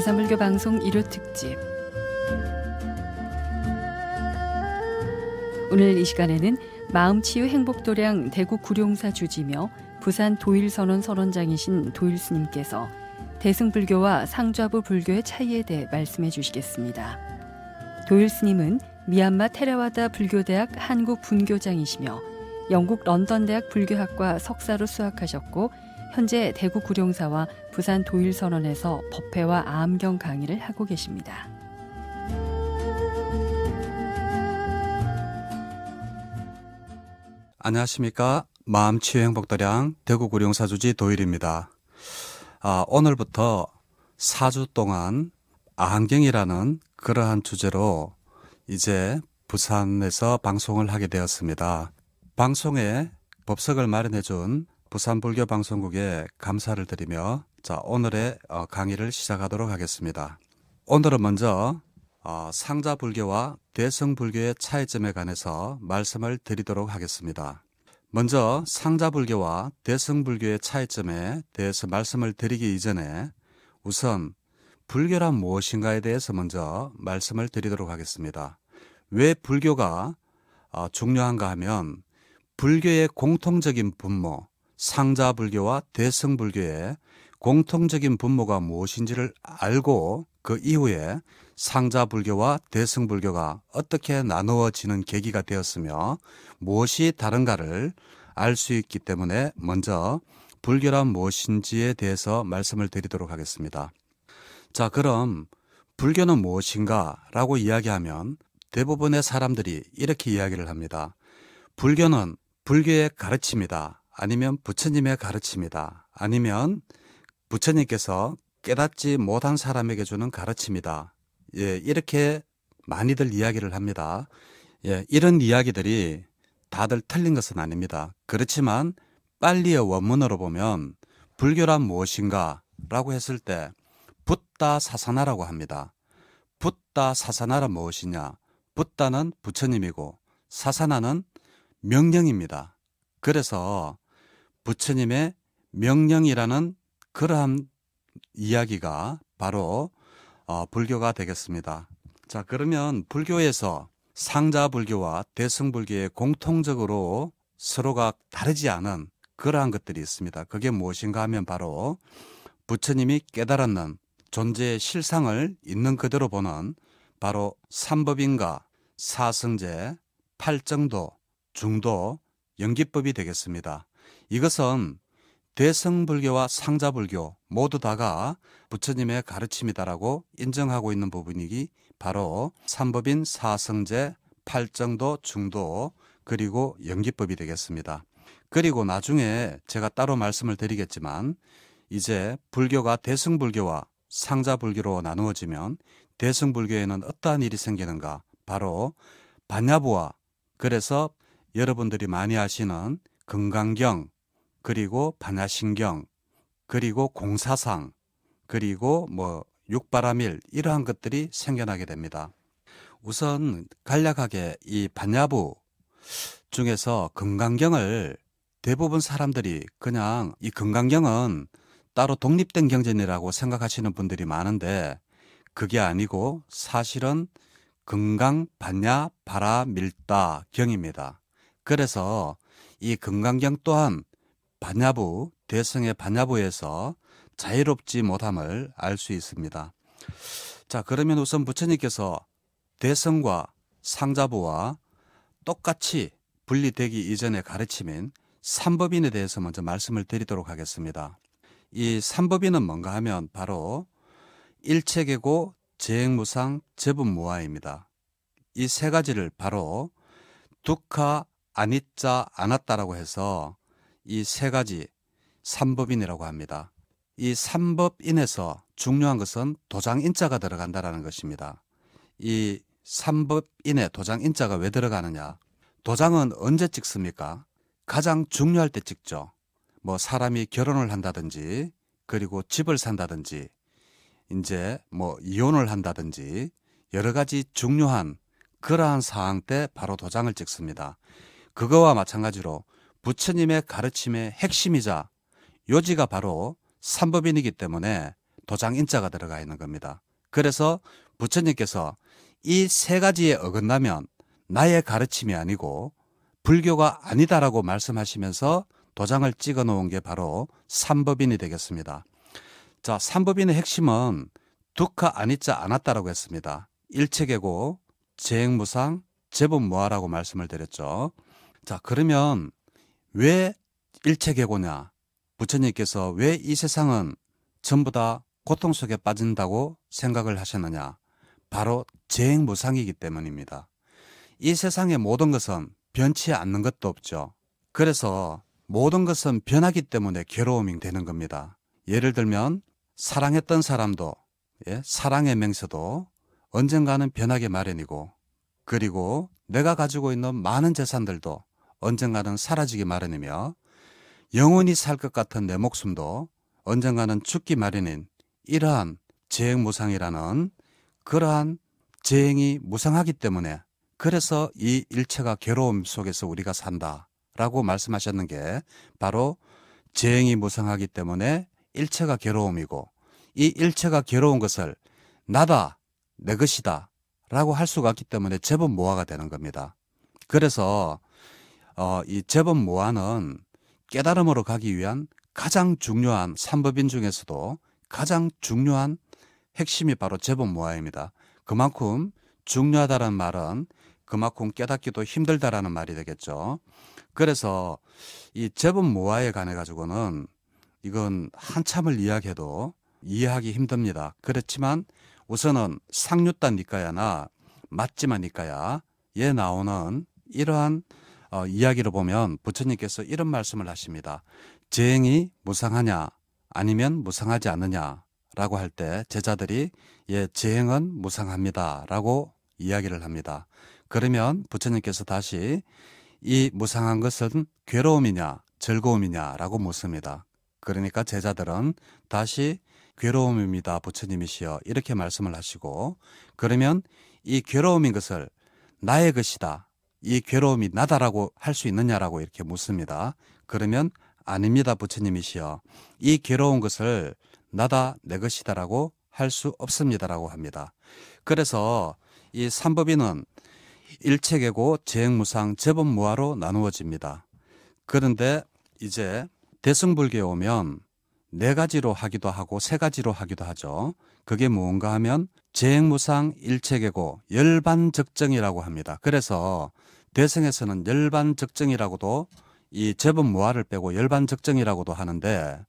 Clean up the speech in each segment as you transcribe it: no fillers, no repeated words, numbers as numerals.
부산불교 방송 1호 특집. 오늘 이 시간에는 마음치유 행복도량 대구 구룡사 주지며 부산 도일선원 선원장이신 도일스님께서 대승불교와 상좌부 불교의 차이에 대해 말씀해 주시겠습니다. 도일스님은 미얀마 테라와다 불교대학 한국 분교장이시며 영국 런던대학 불교학과 석사로 수학하셨고 현재 대구 구룡사와 부산 도일선원에서 법회와 암경 강의를 하고 계십니다. 안녕하십니까. 마음치유 행복도량 대구 구룡사 주지 도일입니다. 오늘부터 4주 동안 암경이라는 그러한 주제로 이제 부산에서 방송을 하게 되었습니다. 방송에 법석을 마련해 준 부산불교방송국에 감사를 드리며 오늘의 강의를 시작하도록 하겠습니다. 오늘은 먼저 상자불교와 대승불교의 차이점에 관해서 말씀을 드리도록 하겠습니다. 먼저 상자불교와 대승불교의 차이점에 대해서 말씀을 드리기 이전에 우선 불교란 무엇인가에 대해서 먼저 말씀을 드리도록 하겠습니다. 왜 불교가 중요한가 하면 불교의 공통적인 분모, 상자불교와 대승불교의 공통적인 분모가 무엇인지를 알고 그 이후에 상자불교와 대승불교가 어떻게 나누어지는 계기가 되었으며 무엇이 다른가를 알 수 있기 때문에 먼저 불교란 무엇인지에 대해서 말씀을 드리도록 하겠습니다. 자, 그럼 불교는 무엇인가 라고 이야기하면 대부분의 사람들이 이렇게 이야기를 합니다. 불교는 불교의 가르침이다. 아니면 부처님의 가르침이다. 아니면 부처님께서 깨닫지 못한 사람에게 주는 가르침이다. 이렇게 많이들 이야기를 합니다. 이런 이야기들이 다들 틀린 것은 아닙니다. 그렇지만 빨리의 원문으로 보면 불교란 무엇인가 라고 했을 때 붓다 사사나라고 합니다. 붓다 사사나란 무엇이냐? 붓다는 부처님이고 사사나는 명령입니다. 그래서 부처님의 명령이라는 그러한 이야기가 바로 불교가 되겠습니다. 자, 그러면 불교에서 상자불교와 대승불교의 공통적으로 서로가 다르지 않은 그러한 것들이 있습니다. 그게 무엇인가 하면 바로 부처님이 깨달았는 존재의 실상을 있는 그대로 보는 바로 삼법인가, 사성제, 팔정도, 중도, 연기법이 되겠습니다. 이것은 대승불교와 상자불교 모두 다가 부처님의 가르침이다라고 인정하고 있는 부분이기 바로 삼법인 사성제, 팔정도, 중도, 그리고 연기법이 되겠습니다. 그리고 나중에 제가 따로 말씀을 드리겠지만 이제 불교가 대승불교와 상자불교로 나누어지면 대승불교에는 어떠한 일이 생기는가? 바로 반야부와 그래서 여러분들이 많이 아시는 금강경, 그리고 반야신경, 그리고 공사상, 그리고 육바라밀 이러한 것들이 생겨나게 됩니다. 우선 간략하게 이 반야부 중에서 금강경을 대부분 사람들이 그냥 이 금강경은 따로 독립된 경전이라고 생각하시는 분들이 많은데 그게 아니고 사실은 금강 반야 바라밀다 경입니다. 그래서 이 금강경 또한 반야부, 대승의 반야부에서 자유롭지 못함을 알 수 있습니다. 자, 그러면 우선 부처님께서 대승과 상자부와 똑같이 분리되기 이전의 가르침인 삼법인에 대해서 먼저 말씀을 드리도록 하겠습니다. 이 삼법인은 뭔가 하면 바로 일체계고 재행무상 재분무화입니다. 이 세 가지를 바로 두카, 아니짜, 아나따라고 해서 이 세 가지 삼법인이라고 합니다. 이 삼법인에서 중요한 것은 도장인자가 들어간다는 것입니다. 이 삼법인에 도장인자가 왜 들어가느냐? 도장은 언제 찍습니까? 가장 중요할 때 찍죠. 사람이 결혼을 한다든지 그리고 집을 산다든지 이제 이혼을 한다든지 여러 가지 중요한 그러한 사항 때 바로 도장을 찍습니다. 그거와 마찬가지로 부처님의 가르침의 핵심이자 요지가 바로 삼법인이기 때문에 도장 인자가 들어가 있는 겁니다. 그래서 부처님께서 이 세 가지에 어긋나면 나의 가르침이 아니고 불교가 아니다라고 말씀하시면서 도장을 찍어 놓은 게 바로 삼법인이 되겠습니다. 자, 삼법인의 핵심은 두카 아니짜 아나따라고 했습니다. 일체계고 재행무상 제법무아라고 말씀을 드렸죠. 자, 그러면 왜 일체계고냐? 부처님께서 왜 이 세상은 전부 다 고통 속에 빠진다고 생각을 하셨느냐? 바로 재행무상이기 때문입니다. 이 세상의 모든 것은 변치 않는 것도 없죠. 그래서 모든 것은 변하기 때문에 괴로움이 되는 겁니다. 예를 들면 사랑했던 사람도, 사랑의 맹세도 언젠가는 변하기 마련이고, 그리고 내가 가지고 있는 많은 재산들도 언젠가는 사라지기 마련이며, 영원히 살 것 같은 내 목숨도 언젠가는 죽기 마련인 이러한 재행무상이라는 그러한 재행이 무상하기 때문에, 그래서 이 일체가 괴로움 속에서 우리가 산다라고 말씀하셨는 게 바로 재행이 무상하기 때문에 일체가 괴로움이고, 이 일체가 괴로운 것을 나다, 내 것이다 라고 할 수가 없기 때문에 제법모아가 되는 겁니다. 그래서 이 제법모아는 깨달음으로 가기 위한 가장 중요한 삼법인 중에서도 가장 중요한 핵심이 바로 제법모아입니다. 그만큼 중요하다는 말은 그만큼 깨닫기도 힘들다라는 말이 되겠죠. 그래서 이 제법모아에 관해 가지고는 이건 한참을 이야기해도 이해하기 힘듭니다. 그렇지만 우선은 상류따 니까야나 맞지마 니까야에 나오는 이러한 이야기를 보면 부처님께서 이런 말씀을 하십니다. 재행이 무상하냐 아니면 무상하지 않느냐라고 할 때 제자들이 재행은 무상합니다 라고 이야기를 합니다. 그러면 부처님께서 다시 이 무상한 것은 괴로움이냐 즐거움이냐라고 묻습니다. 그러니까 제자들은 다시 괴로움입니다 부처님이시여 이렇게 말씀을 하시고, 그러면 이 괴로움인 것을 나의 것이다, 이 괴로움이 나다라고 할 수 있느냐라고 이렇게 묻습니다. 그러면 아닙니다 부처님이시여, 이 괴로운 것을 나다 내 것이다라고 할 수 없습니다라고 합니다. 그래서 이 삼법인은 일체계고 재행무상 제법무아로 나누어집니다. 그런데 이제 대승불교에 오면 네 가지로 하기도 하고 세 가지로 하기도 하죠. 그게 뭔가 하면 재행무상 일체계고 열반적정이라고 합니다. 그래서 대승에서는 열반적정이라고도 이 제법무아를 빼고 열반적정이라고도 하는데,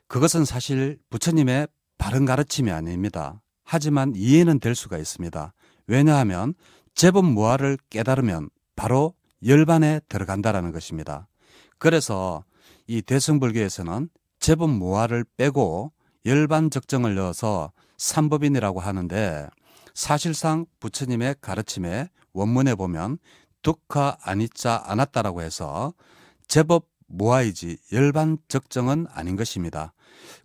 그것은 사실 부처님의 바른 가르침이 아닙니다. 하지만 이해는 될 수가 있습니다. 왜냐하면 제법무아를 깨달으면 바로 열반에 들어간다라는 것입니다. 그래서 이 대승불교에서는 제법무아를 빼고 열반적정을 넣어서 삼법인이라고 하는데, 사실상 부처님의 가르침에 원문에 보면 두카 아니짜 아나따라고 해서 제법무아이지 열반적정은 아닌 것입니다.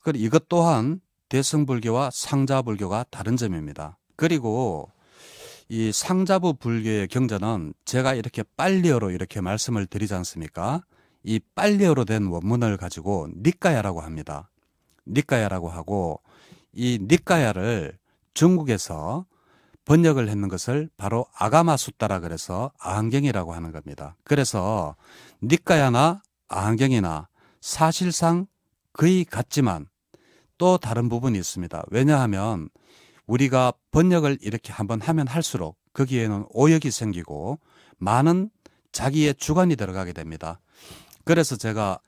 그리고 이것 또한 대승불교와 상자불교가 다른 점입니다. 그리고 이 상자부 불교의 경전은 제가 이렇게 빨리어로 이렇게 말씀을 드리지 않습니까? 이 빨리어로 된 원문을 가지고 니까야라고 합니다. 니까야라고 하고, 이 니까야를 중국에서 번역을 했는 것을 바로 아가마숫다라 그래서 아한경이라고 하는 겁니다. 그래서 니까야나 아한경이나 사실상 거의 같지만 또 다른 부분이 있습니다. 왜냐하면 우리가 번역을 이렇게 한번 하면 할수록 거기에는 오역이 생기고 많은 자기의 주관이 들어가게 됩니다. 그래서 제가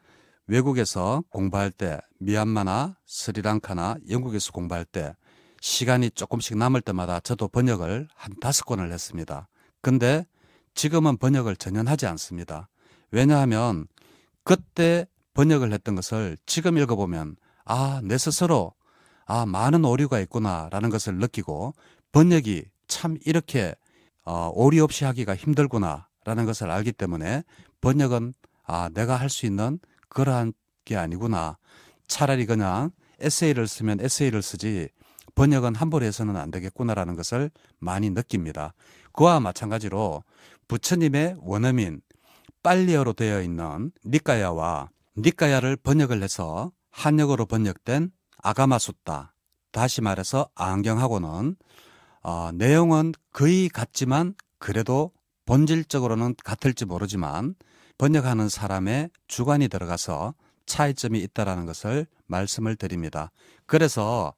외국에서 공부할 때, 미얀마나 스리랑카나 영국에서 공부할 때 시간이 조금씩 남을 때마다 저도 번역을 한 5권을 했습니다. 근데 지금은 번역을 전혀 하지 않습니다. 왜냐하면 그때 번역을 했던 것을 지금 읽어보면 내 스스로 많은 오류가 있구나라는 것을 느끼고, 번역이 참 이렇게 오류 없이 하기가 힘들구나라는 것을 알기 때문에 번역은 내가 할 수 있는 그러한 게 아니구나. 차라리 그냥 에세이를 쓰면 에세이를 쓰지 번역은 함부로 해서는 안 되겠구나라는 것을 많이 느낍니다. 그와 마찬가지로 부처님의 원어민 빨리어로 되어 있는 니까야와 니까야를 번역을 해서 한역어로 번역된 아가마숫다, 다시 말해서 안경하고는 내용은 거의 같지만 그래도 본질적으로는 같을지 모르지만 번역하는 사람의 주관이 들어가서 차이점이 있다라는 것을 말씀을 드립니다. 그래서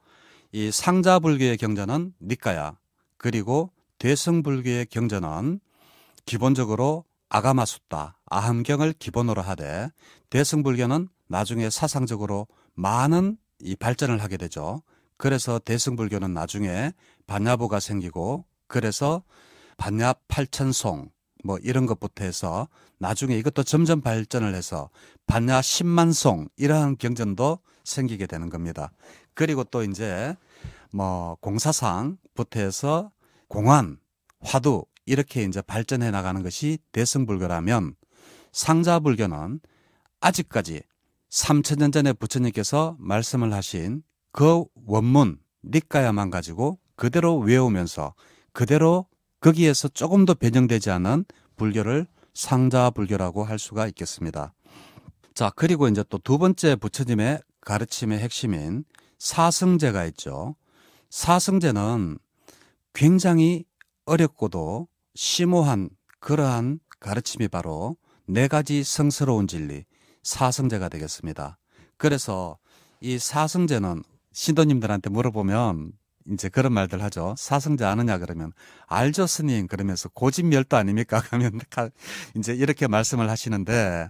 이 상자불교의 경전은 니까야, 그리고 대승불교의 경전은 기본적으로 아가마숫다, 아함경을 기본으로 하되 대승불교는 나중에 사상적으로 많은 이 발전을 하게 되죠. 그래서 대승불교는 나중에 반야부가 생기고 그래서 반야 8천송 뭐 이런 것부터 해서 나중에 이것도 점점 발전을 해서 반야 10만송 이러한 경전도 생기게 되는 겁니다. 그리고 또 이제 뭐 공사상부터 해서 공안, 화두 이렇게 이제 발전해 나가는 것이 대승불교라면 상자불교는 아직까지 3000년 전에 부처님께서 말씀을 하신 그 원문 니까야만 가지고 그대로 외우면서 그대로 거기에서 조금도 변형되지 않은 불교를 상자불교라고 할 수가 있겠습니다. 자, 그리고 이제 또 두 번째 부처님의 가르침의 핵심인 사승제가 있죠. 사승제는 굉장히 어렵고도 심오한 그러한 가르침이 바로 4가지 성스러운 진리, 사승제가 되겠습니다. 그래서 이 사승제는 신도님들한테 물어보면 이제 그런 말들 하죠. 사승제 아느냐 그러면 알죠 스님 그러면서 고진멸도 아닙니까? 그러면 이제 이렇게 말씀을 하시는데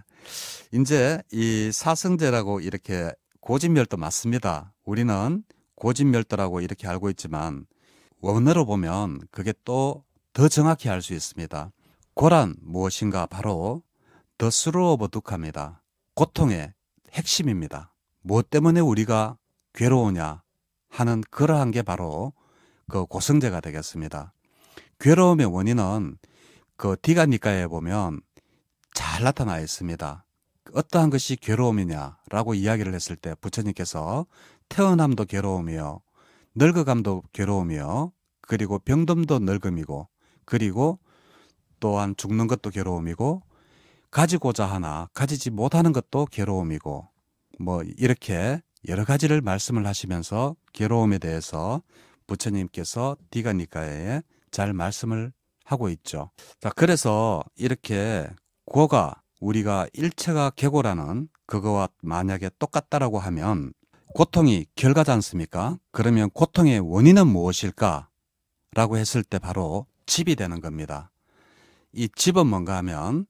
이제 이 사승제라고 이렇게 고진멸도 맞습니다. 우리는 고진멸도라고 이렇게 알고 있지만 원어로 보면 그게 또 더 정확히 알 수 있습니다. 고란 무엇인가 바로 The Through of Dukkha입니다. 고통의 핵심입니다. 무엇 때문에 우리가 괴로우냐 하는 그러한 게 바로 그 고성제가 되겠습니다. 괴로움의 원인은 그 디가니까에 보면 잘 나타나 있습니다. 어떠한 것이 괴로움이냐라고 이야기를 했을 때 부처님께서 태어남도 괴로움이요, 늙어감도 괴로움이요, 그리고 병듦도 늙음이고, 그리고 또한 죽는 것도 괴로움이고, 가지고자 하나 가지지 못하는 것도 괴로움이고, 뭐 이렇게 여러 가지를 말씀을 하시면서 괴로움에 대해서 부처님께서 디가니까에 잘 말씀을 하고 있죠. 자, 그래서 이렇게 고가 우리가 일체가 계고라는 그거와 만약에 똑같다라고 하면 고통이 결과지 않습니까? 그러면 고통의 원인은 무엇일까? 라고 했을 때 바로 집이 되는 겁니다. 이 집은 뭔가 하면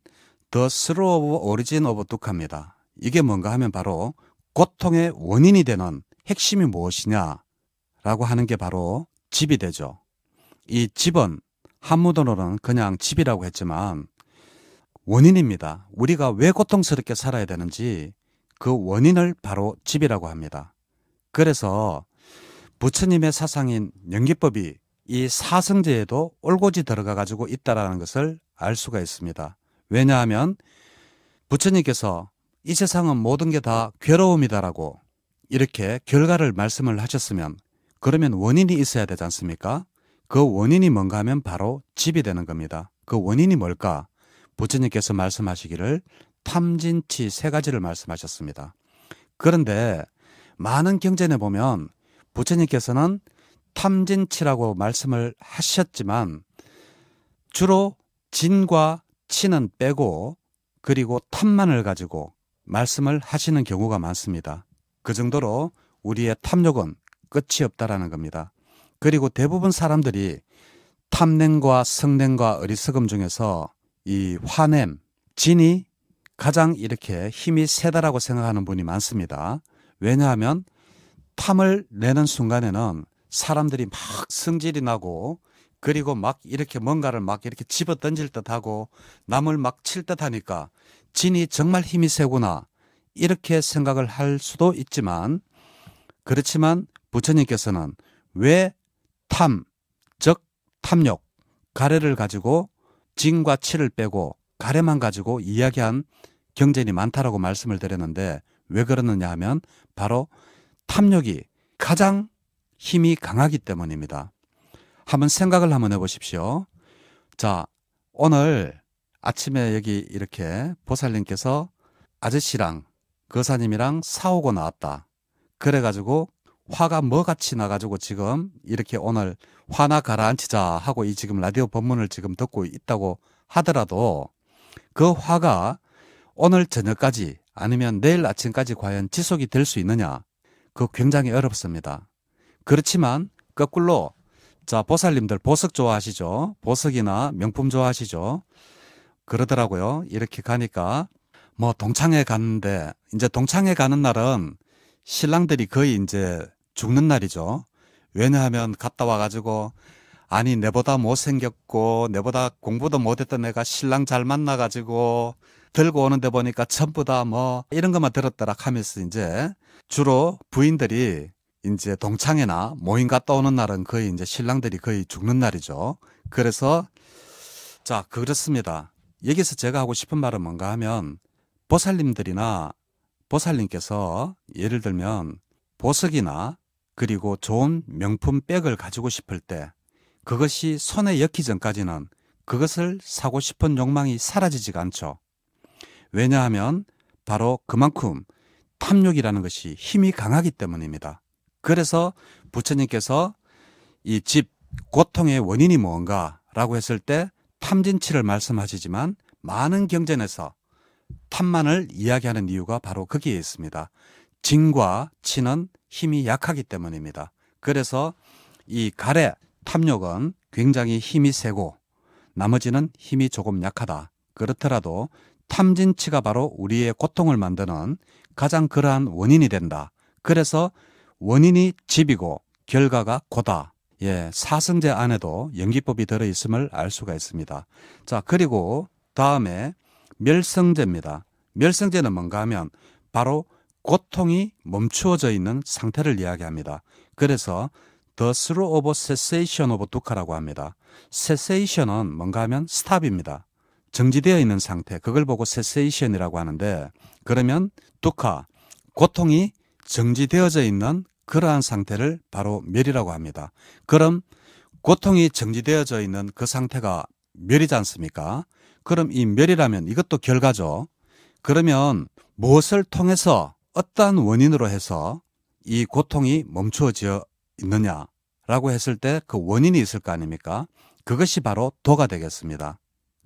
The Through of Origin of Dukkha입니다. 이게 뭔가 하면 바로 고통의 원인이 되는 핵심이 무엇이냐라고 하는 게 바로 집이 되죠. 이 집은 한문어로는 그냥 집이라고 했지만 원인입니다. 우리가 왜 고통스럽게 살아야 되는지 그 원인을 바로 집이라고 합니다. 그래서 부처님의 사상인 연기법이 이 사성제에도 올곧이 들어가 가지고 있다는 것을 알 수가 있습니다. 왜냐하면 부처님께서 이 세상은 모든 게 다 괴로움이다라고 이렇게 결과를 말씀을 하셨으면 그러면 원인이 있어야 되지 않습니까? 그 원인이 뭔가 하면 바로 집이 되는 겁니다. 그 원인이 뭘까? 부처님께서 말씀하시기를 탐진치 3가지를 말씀하셨습니다. 그런데 많은 경전에 보면 부처님께서는 탐진치라고 말씀을 하셨지만 주로 진과 치는 빼고 그리고 탐만을 가지고 말씀을 하시는 경우가 많습니다. 그 정도로 우리의 탐욕은 끝이 없다라는 겁니다. 그리고 대부분 사람들이 탐냄과 성냄과 어리석음 중에서 이 화냄, 진이 가장 이렇게 힘이 세다라고 생각하는 분이 많습니다. 왜냐하면 탐을 내는 순간에는 사람들이 막 성질이 나고 그리고 막 이렇게 뭔가를 막 이렇게 집어 던질 듯하고 남을 막 칠 듯하니까 진이 정말 힘이 세구나 이렇게 생각을 할 수도 있지만 그렇지만 부처님께서는 왜 탐, 즉 탐욕, 가래를 가지고 진과 치를 빼고 가래만 가지고 이야기한 경전이 많다라고 말씀을 드렸는데 왜 그러느냐 하면 바로 탐욕이 가장 힘이 강하기 때문입니다. 한번 생각을 한번 해보십시오. 자, 오늘 아침에 여기 이렇게 보살님께서 아저씨랑 거사님이랑 싸우고 나왔다. 그래가지고 화가 뭐같이 나가지고 지금 이렇게 오늘 화나 가라앉히자 하고 이 지금 라디오 법문을 지금 듣고 있다고 하더라도 그 화가 오늘 저녁까지 아니면 내일 아침까지 과연 지속이 될 수 있느냐? 그거 굉장히 어렵습니다. 그렇지만 거꾸로 자, 보살님들 보석 좋아하시죠? 보석이나 명품 좋아하시죠? 그러더라고요. 이렇게 가니까 뭐 동창회 갔는데 이제 동창회 가는 날은 신랑들이 거의 이제 죽는 날이죠. 왜냐하면 갔다 와가지고 아니 내보다 못생겼고 내보다 공부도 못했던 애가 신랑 잘 만나가지고 들고 오는데 보니까 전부 다 뭐 이런 것만 들었더라 하면서 이제 주로 부인들이 이제 동창회나 모임 갔다 오는 날은 거의 이제 신랑들이 거의 죽는 날이죠. 그래서 자, 그렇습니다. 여기서 제가 하고 싶은 말은 뭔가 하면 보살님들이나 보살님께서 예를 들면 보석이나 그리고 좋은 명품 백을 가지고 싶을 때 그것이 손에 엮기 전까지는 그것을 사고 싶은 욕망이 사라지지가 않죠. 왜냐하면 바로 그만큼 탐욕이라는 것이 힘이 강하기 때문입니다. 그래서 부처님께서 이 집 고통의 원인이 뭔가라고 했을 때 탐진치를 말씀하시지만 많은 경전에서 탐만을 이야기하는 이유가 바로 거기에 있습니다. 진과 치는 힘이 약하기 때문입니다. 그래서 이 갈의 탐욕은 굉장히 힘이 세고 나머지는 힘이 조금 약하다. 그렇더라도 탐진치가 바로 우리의 고통을 만드는 가장 그러한 원인이 된다. 그래서 원인이 집이고 결과가 고다. 예, 사성제 안에도 연기법이 들어있음을 알 수가 있습니다. 자, 그리고 다음에 멸성제입니다. 멸성제는 뭔가 하면 바로 고통이 멈추어져 있는 상태를 이야기합니다. 그래서 The Through of Cessation of Dukkha라고 합니다. Cessation은 뭔가 하면 스탑입니다. 정지되어 있는 상태, 그걸 보고 Cessation이라고 하는데 그러면 두카, 고통이 정지되어져 있는 그러한 상태를 바로 멸이라고 합니다. 그럼 고통이 정지되어져 있는 그 상태가 멸이지 않습니까? 그럼 이 멸이라면 이것도 결과죠. 그러면 무엇을 통해서 어떠한 원인으로 해서 이 고통이 멈추어져 있느냐라고 했을 때 그 원인이 있을 거 아닙니까? 그것이 바로 도가 되겠습니다.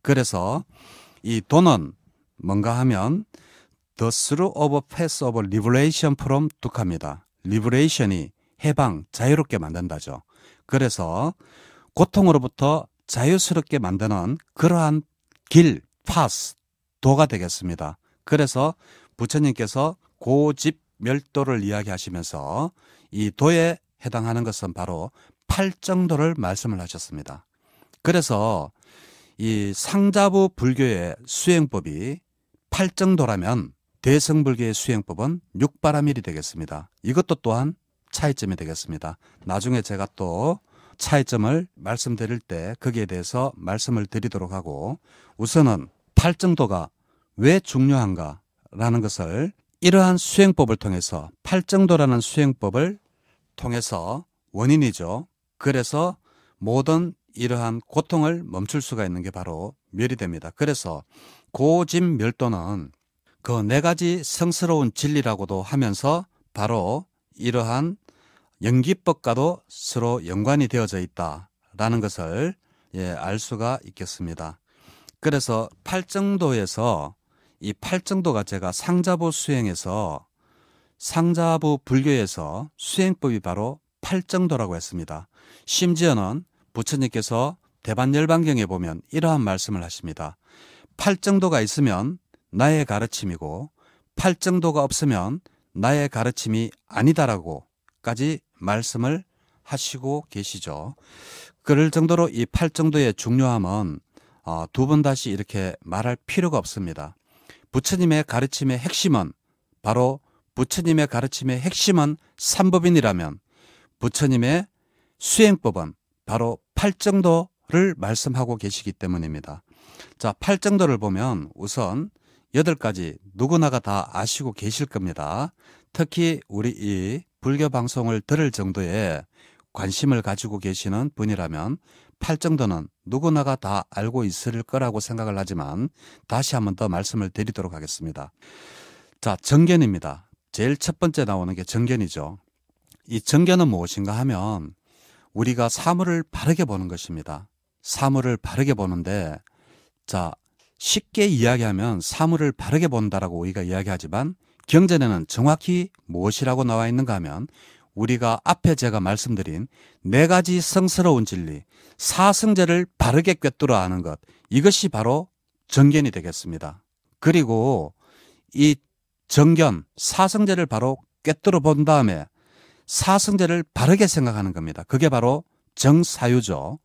그래서 이 도는 뭔가 하면 The Through of Path of Liberation from Dukkha입니다. Liberation이 해방, 자유롭게 만든다죠. 그래서 고통으로부터 자유스럽게 만드는 그러한 길, path, 도가 되겠습니다. 그래서 부처님께서 고집멸도를 이야기하시면서 이 도에 해당하는 것은 바로 팔정도를 말씀을 하셨습니다. 그래서 이 상자부 불교의 수행법이 팔정도라면 대승불교의 수행법은 육바라밀이 되겠습니다. 이것도 또한 차이점이 되겠습니다. 나중에 제가 또 차이점을 말씀드릴 때 거기에 대해서 말씀을 드리도록 하고 우선은 팔정도가 왜 중요한가라는 것을 이러한 수행법을 통해서 팔정도라는 수행법을 통해서 원인이죠. 그래서 모든 이러한 고통을 멈출 수가 있는 게 바로 멸이 됩니다. 그래서 고집멸도는 그 네 가지 성스러운 진리라고도 하면서 바로 이러한 연기법과도 서로 연관이 되어져 있다라는 것을 알 수가 있겠습니다. 그래서 팔정도에서 이 팔정도가 제가 상자부 수행에서 상자부 불교에서 수행법이 바로 팔정도라고 했습니다. 심지어는 부처님께서 대반열반경에 보면 이러한 말씀을 하십니다. 팔정도가 있으면 나의 가르침이고 팔정도가 없으면 나의 가르침이 아니다라고까지 말씀을 하시고 계시죠. 그럴 정도로 이 팔정도의 중요함은 두 번 다시 이렇게 말할 필요가 없습니다. 부처님의 가르침의 핵심은 바로 부처님의 가르침의 핵심은 삼법인이라면 부처님의 수행법은 바로 팔정도를 말씀하고 계시기 때문입니다. 자, 팔정도를 보면 우선 8가지 누구나가 다 아시고 계실 겁니다. 특히 우리 이 불교 방송을 들을 정도의 관심을 가지고 계시는 분이라면 팔정도는 누구나가 다 알고 있을 거라고 생각을 하지만 다시 한 번 더 말씀을 드리도록 하겠습니다. 자, 정견입니다. 제일 첫 번째 나오는 게 정견이죠. 이 정견은 무엇인가 하면 우리가 사물을 바르게 보는 것입니다. 사물을 바르게 보는데, 자, 쉽게 이야기하면 사물을 바르게 본다라고 우리가 이야기하지만 경전에는 정확히 무엇이라고 나와 있는가 하면 우리가 앞에 제가 말씀드린 네 가지 성스러운 진리, 사성제를 바르게 꿰뚫어 아는 것, 이것이 바로 정견이 되겠습니다. 그리고 이 정견, 사성제를 바로 꿰뚫어 본 다음에 사성제를 바르게 생각하는 겁니다. 그게 바로 정사유죠.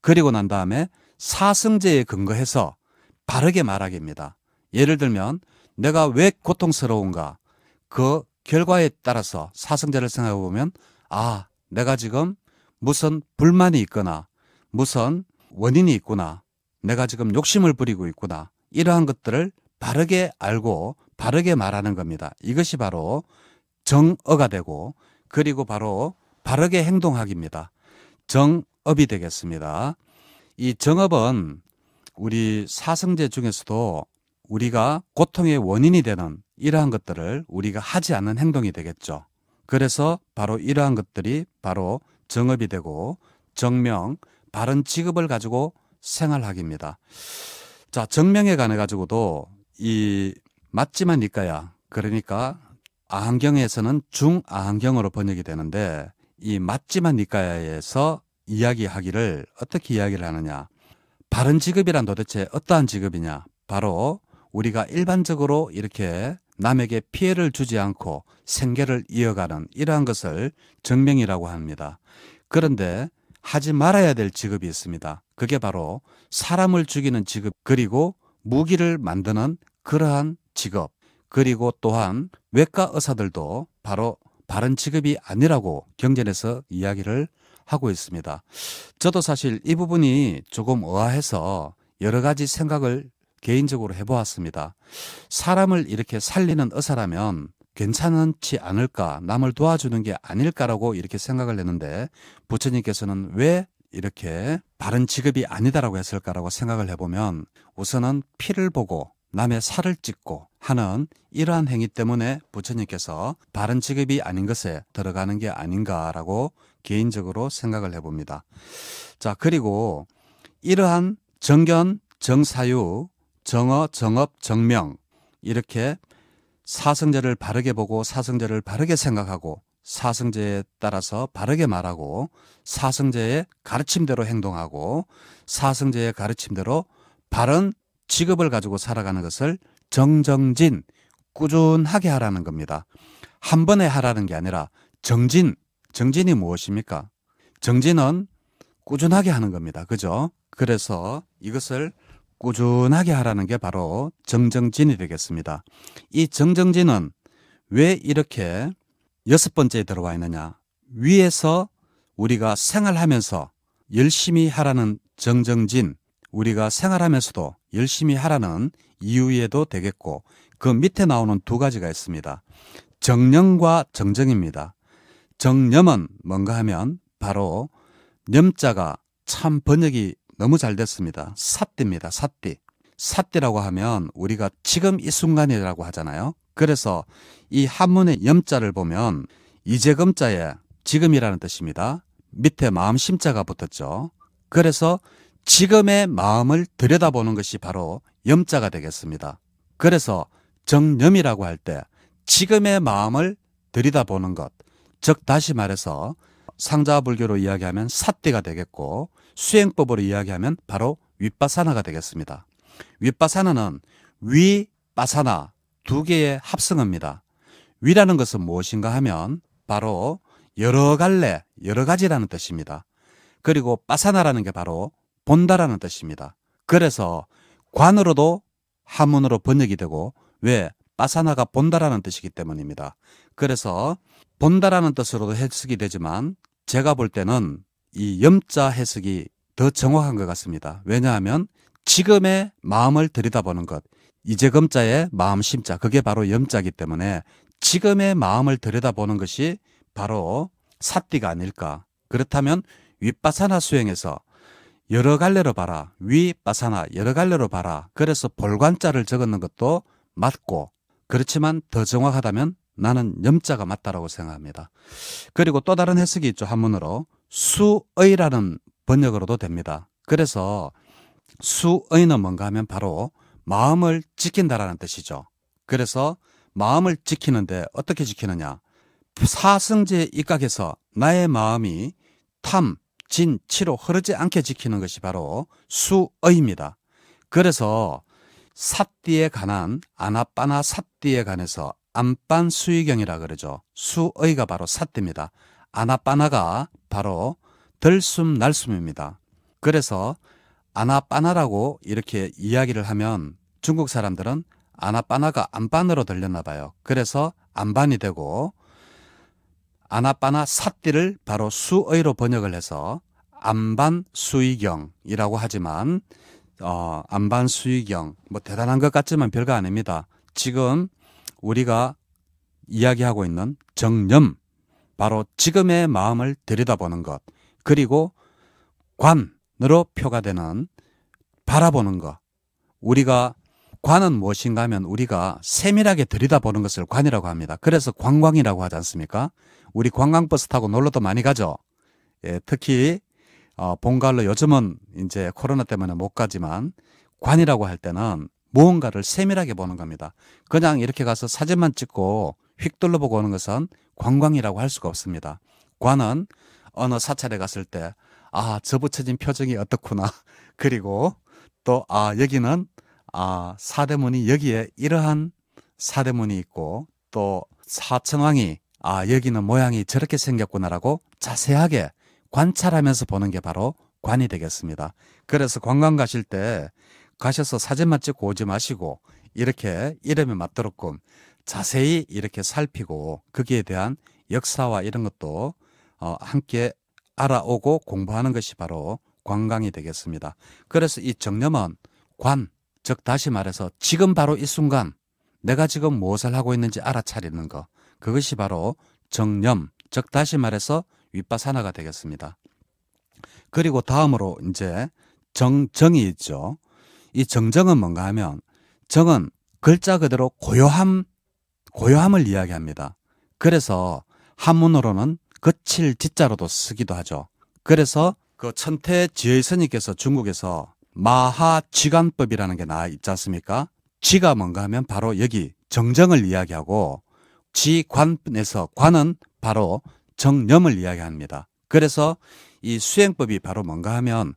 그리고 난 다음에 사성제에 근거해서 바르게 말하기입니다. 예를 들면 내가 왜 고통스러운가, 그 결과에 따라서 사성제를 생각해 보면 아, 내가 지금 무슨 불만이 있거나 무슨 원인이 있구나, 내가 지금 욕심을 부리고 있구나, 이러한 것들을 바르게 알고 바르게 말하는 겁니다. 이것이 바로 정어가 되고, 그리고 바로 바르게 행동하기입니다. 정업이 되겠습니다. 이 정업은 우리 사성제 중에서도 우리가 고통의 원인이 되는 이러한 것들을 우리가 하지 않는 행동이 되겠죠. 그래서 바로 이러한 것들이 바로 정업이 되고, 정명, 바른 직업을 가지고 생활하기입니다. 자, 정명에 관해 가지고도 이 맞지만 니까야, 그러니까 아한경에서는 중아한경으로 번역이 되는데, 이 맞지만 니까야에서 이야기하기를 어떻게 이야기를 하느냐, 바른 직업이란 도대체 어떠한 직업이냐, 바로 우리가 일반적으로 이렇게 남에게 피해를 주지 않고 생계를 이어가는 이러한 것을 정명이라고 합니다. 그런데 하지 말아야 될 직업이 있습니다. 그게 바로 사람을 죽이는 직업, 그리고 무기를 만드는 그러한 직업, 그리고 또한 외과 의사들도 바로 바른 직업이 아니라고 경전에서 이야기를 하고 있습니다. 저도 사실 이 부분이 조금 의아해서 여러 가지 생각을 개인적으로 해보았습니다. 사람을 이렇게 살리는 의사라면 괜찮지 않을까, 남을 도와주는 게 아닐까라고 이렇게 생각을 했는데, 부처님께서는 왜 이렇게 바른 직업이 아니다라고 했을까라고 생각을 해보면, 우선은 피를 보고 남의 살을 찢고 하는 이러한 행위 때문에 부처님께서 바른 직업이 아닌 것에 들어가는 게 아닌가라고 개인적으로 생각을 해봅니다. 자, 그리고 이러한 정견, 정사유, 정어, 정업, 정명, 이렇게 사성제를 바르게 보고 사성제를 바르게 생각하고 사성제에 따라서 바르게 말하고 사성제의 가르침대로 행동하고 사성제의 가르침대로 바른 직업을 가지고 살아가는 것을 정정진, 꾸준하게 하라는 겁니다. 한 번에 하라는 게 아니라 정진, 정진이 무엇입니까? 정진은 꾸준하게 하는 겁니다. 그죠? 그래서 이것을 꾸준하게 하라는 게 바로 정정진이 되겠습니다. 이 정정진은 왜 이렇게 6번째에 들어와 있느냐? 위에서 우리가 생활하면서 열심히 하라는 정정진, 우리가 생활하면서도 열심히 하라는 이유에도 되겠고, 그 밑에 나오는 두 가지가 있습니다. 정념과 정정입니다. 정념은 뭔가 하면 바로 염자가 참 번역이 너무 잘 됐습니다. 삿띠입니다. 삿띠. 삿띠라고 하면 우리가 지금 이 순간이라고 하잖아요. 그래서 이 한문의 염자를 보면 이재금자에 지금이라는 뜻입니다. 밑에 마음 심자가 붙었죠. 그래서 지금의 마음을 들여다보는 것이 바로 염자가 되겠습니다. 그래서 정념이라고 할 때 지금의 마음을 들여다보는 것, 즉 다시 말해서 상자불교로 이야기하면 삿띠가 되겠고, 수행법으로 이야기하면 바로 윗바사나가 되겠습니다. 윗바사나는 위, 바사나 두 개의 합성어입니다. 위라는 것은 무엇인가 하면 바로 여러 갈래, 여러 가지라는 뜻입니다. 그리고 바사나라는 게 바로 본다라는 뜻입니다. 그래서 관으로도 한문으로 번역이 되고, 왜? 바사나가 본다라는 뜻이기 때문입니다. 그래서 본다라는 뜻으로도 해석이 되지만 제가 볼 때는 이 염자 해석이 더 정확한 것 같습니다. 왜냐하면 지금의 마음을 들여다보는 것, 이재금자의 마음 심자, 그게 바로 염자이기 때문에 지금의 마음을 들여다보는 것이 바로 삿띠가 아닐까. 그렇다면 윗바사나 수행에서 여러 갈래로 봐라, 윗바사나 여러 갈래로 봐라, 그래서 볼관자를 적었는 것도 맞고, 그렇지만 더 정확하다면 나는 염자가 맞다라고 생각합니다. 그리고 또 다른 해석이 있죠. 한문으로 수의라는 번역으로도 됩니다. 그래서 수의는 뭔가 하면 바로 마음을 지킨다라는 뜻이죠. 그래서 마음을 지키는데 어떻게 지키느냐? 사성제에 입각해서 나의 마음이 탐, 진, 치로 흐르지 않게 지키는 것이 바로 수의입니다. 그래서 삿띠에 관한 아나빠나 삿띠에 관해서 안반수의경이라 그러죠. 수의가 바로 삿띠입니다. 아나빠나가 바로 들숨 날숨입니다. 그래서 아나빠나라고 이렇게 이야기를 하면 중국 사람들은 아나빠나가 안반으로 들렸나 봐요. 그래서 안반이 되고 아나빠나 삿띠를 바로 수의로 번역을 해서 안반수의경이라고 하지만 안반수의경 뭐 대단한 것 같지만 별거 아닙니다. 지금 우리가 이야기하고 있는 정념, 바로 지금의 마음을 들여다보는 것, 그리고 관으로 표가 되는 바라보는 것. 우리가 관은 무엇인가 하면 우리가 세밀하게 들여다보는 것을 관이라고 합니다. 그래서 관광이라고 하지 않습니까? 우리 관광버스 타고 놀러도 많이 가죠. 예, 특히 봄가을로 요즘은 이제 코로나 때문에 못 가지만 관이라고 할 때는 무언가를 세밀하게 보는 겁니다. 그냥 이렇게 가서 사진만 찍고 휙 둘러보고 오는 것은 관광이라고 할 수가 없습니다. 관은 어느 사찰에 갔을 때 저 붙여진 표정이 어떻구나. 그리고 또 여기는 사대문이 여기에 이러한 사대문이 있고 또 사천왕이 여기는 모양이 저렇게 생겼구나라고 자세하게 관찰하면서 보는 게 바로 관이 되겠습니다. 그래서 관광 가실 때 가셔서 사진만 찍고 오지 마시고 이렇게 이름에 맞도록끔 자세히 이렇게 살피고 거기에 대한 역사와 이런 것도 함께 알아오고 공부하는 것이 바로 관광이 되겠습니다. 그래서 이 정념은 관, 즉 다시 말해서 지금 바로 이 순간 내가 지금 무엇을 하고 있는지 알아차리는 것, 그것이 바로 정념, 즉 다시 말해서 윗바사나가 되겠습니다. 그리고 다음으로 이제 정정이 있죠. 이 정정은 뭔가 하면 정은 글자 그대로 고요함을 이야기합니다. 그래서 한문으로는 거칠 지자로도 쓰기도 하죠. 그래서 그 천태 지의스님께서 중국에서 마하지관법이라는 게 나와 있지 않습니까? 지가 뭔가 하면 바로 여기 정정을 이야기하고 지관에서 관은 바로 정념을 이야기합니다. 그래서 이 수행법이 바로 뭔가 하면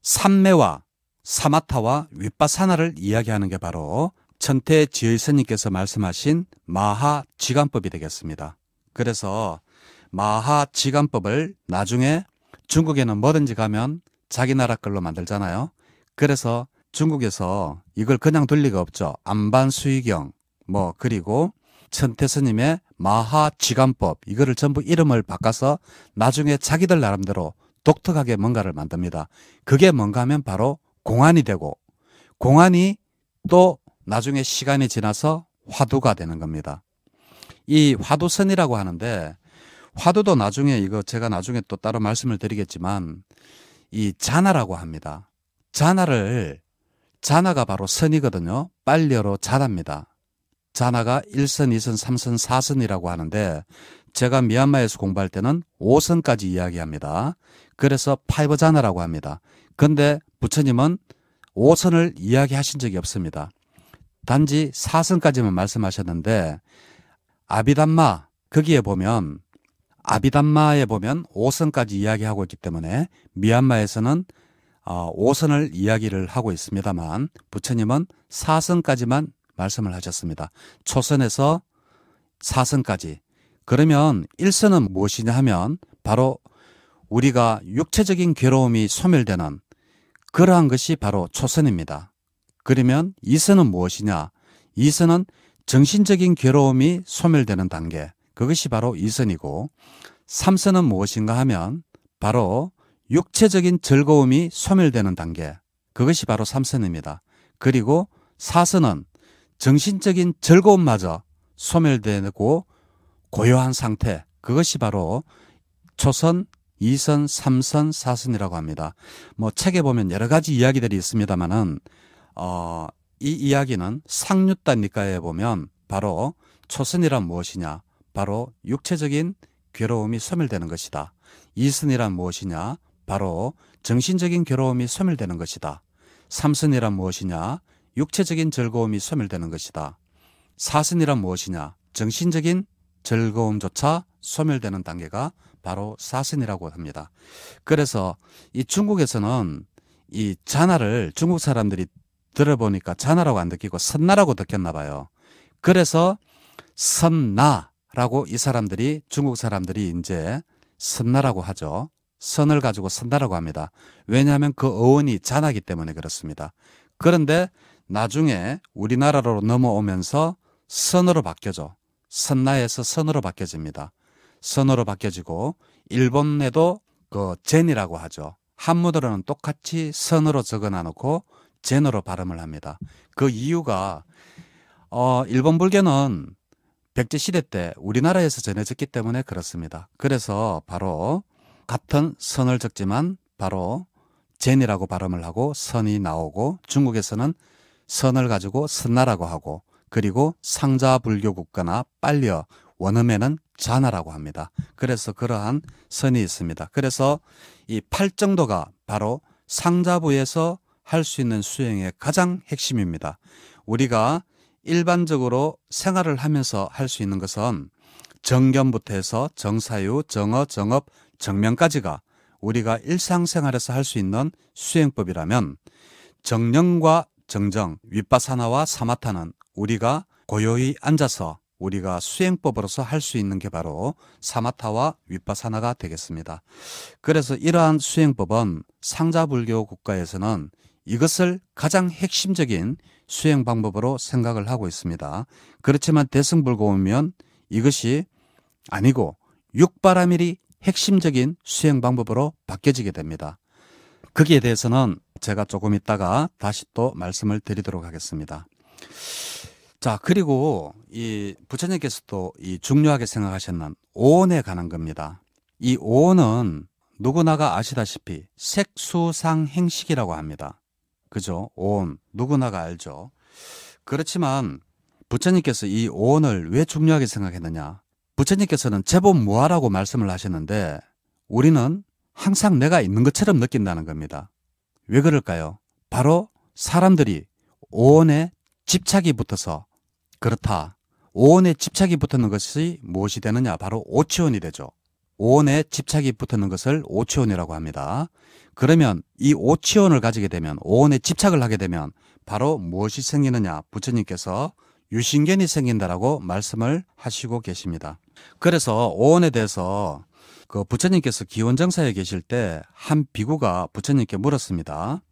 삼매와 사마타와 윗바사나를 이야기하는 게 바로 천태 지의스님께서 말씀하신 마하지관법이 되겠습니다. 그래서 마하지관법을 나중에 중국에는 뭐든지 가면 자기 나라 걸로 만들잖아요. 그래서 중국에서 이걸 그냥 둘 리가 없죠. 안반수의경 그리고 천태스님의 마하지관법 이거를 전부 이름을 바꿔서 나중에 자기들 나름대로 독특하게 뭔가를 만듭니다. 그게 뭔가 하면 바로 공안이 되고 공안이 또 나중에 시간이 지나서 화두가 되는 겁니다. 이 화두선이라고 하는데 화두도 나중에 이거 제가 나중에 또 따로 말씀을 드리겠지만 이 자나라고 합니다. 자나가 바로 선이거든요. 빨려로 자나입니다. 자나가 1선, 2선, 3선, 4선이라고 하는데 제가 미얀마에서 공부할 때는 5선까지 이야기합니다. 그래서 5 자나라고 합니다. 그런데 부처님은 5선을 이야기하신 적이 없습니다. 단지 4선까지만 말씀하셨는데 아비담마 거기에 보면 아비담마에 보면 5선까지 이야기하고 있기 때문에 미얀마에서는 5선을 이야기를 하고 있습니다만 부처님은 4선까지만 말씀을 하셨습니다. 초선에서 4선까지. 그러면 1선은 무엇이냐 하면 바로 우리가 육체적인 괴로움이 소멸되는 그러한 것이 바로 초선입니다. 그러면 2선은 무엇이냐? 2선은 정신적인 괴로움이 소멸되는 단계. 그것이 바로 2선이고 3선은 무엇인가 하면 바로 육체적인 즐거움이 소멸되는 단계. 그것이 바로 3선입니다. 그리고 4선은 정신적인 즐거움마저 소멸되고 고요한 상태. 그것이 바로 초선, 2선, 3선, 4선이라고 합니다. 책에 보면 여러 가지 이야기들이 있습니다만은 이 이야기는 상류단 니까에 보면 바로 초선이란 무엇이냐? 바로 육체적인 괴로움이 소멸되는 것이다. 이선이란 무엇이냐? 바로 정신적인 괴로움이 소멸되는 것이다. 삼선이란 무엇이냐? 육체적인 즐거움이 소멸되는 것이다. 사선이란 무엇이냐? 정신적인 즐거움조차 소멸되는 단계가 바로 사선이라고 합니다. 그래서 이 중국에서는 이 잔화를 중국 사람들이 들어보니까 잔화라고 안 느끼고 선나라고 느꼈나 봐요. 그래서 선나라고 이 사람들이 중국 사람들이 이제 선나라고 하죠. 선을 가지고 선나라고 합니다. 왜냐하면 그 어원이 잔하기 때문에 그렇습니다. 그런데 나중에 우리나라로 넘어오면서 선으로 바뀌어져. 선나에서 선으로 바뀌어집니다. 선으로 바뀌어지고 일본에도 그 젠이라고 하죠. 한문으로는 똑같이 선으로 적어놔 놓고 젠으로 발음을 합니다. 그 이유가 일본 불교는 백제시대 때 우리나라에서 전해졌기 때문에 그렇습니다. 그래서 바로 같은 선을 적지만 바로 젠이라고 발음을 하고 선이 나오고 중국에서는 선을 가지고 선나라고 하고 그리고 상자 불교 국가나 빨려 원음에는 잔하라고 합니다. 그래서 그러한 선이 있습니다. 그래서 이 팔정도가 바로 상자부에서 할 수 있는 수행의 가장 핵심입니다. 우리가 일반적으로 생활을 하면서 할 수 있는 것은 정견부터 해서 정사유, 정어, 정업, 정명까지가 우리가 일상생활에서 할 수 있는 수행법이라면 정령과 정정, 윗바사나와 사마타는 우리가 고요히 앉아서 우리가 수행법으로서 할 수 있는 게 바로 사마타와 윗바사나가 되겠습니다. 그래서 이러한 수행법은 상자불교 국가에서는 이것을 가장 핵심적인 수행 방법으로 생각을 하고 있습니다. 그렇지만 대승불교면 이것이 아니고 육바라밀이 핵심적인 수행 방법으로 바뀌어지게 됩니다. 거기에 대해서는 제가 조금 있다가 다시 또 말씀을 드리도록 하겠습니다. 자, 그리고 이 부처님께서도 이 중요하게 생각하셨는 오온에 관한 겁니다. 이 오온은 누구나가 아시다시피 색수상행식이라고 합니다. 그죠? 오온 누구나가 알죠. 그렇지만 부처님께서 이 오온을 왜 중요하게 생각했느냐? 부처님께서는 제법 무아라고 말씀을 하셨는데 우리는 항상 내가 있는 것처럼 느낀다는 겁니다. 왜 그럴까요? 바로 사람들이 오온에 집착이 붙어서 그렇다. 오온에 집착이 붙는 것이 무엇이 되느냐? 바로 오치온이 되죠. 오온에 집착이 붙는 것을 오치온이라고 합니다. 그러면 이 오치온을 가지게 되면 오온에 집착을 하게 되면 바로 무엇이 생기느냐? 부처님께서 유신견이 생긴다라고 말씀을 하시고 계십니다. 그래서 오온에 대해서 그 부처님께서 기원정사에 계실 때 한 비구가 부처님께 물었습니다.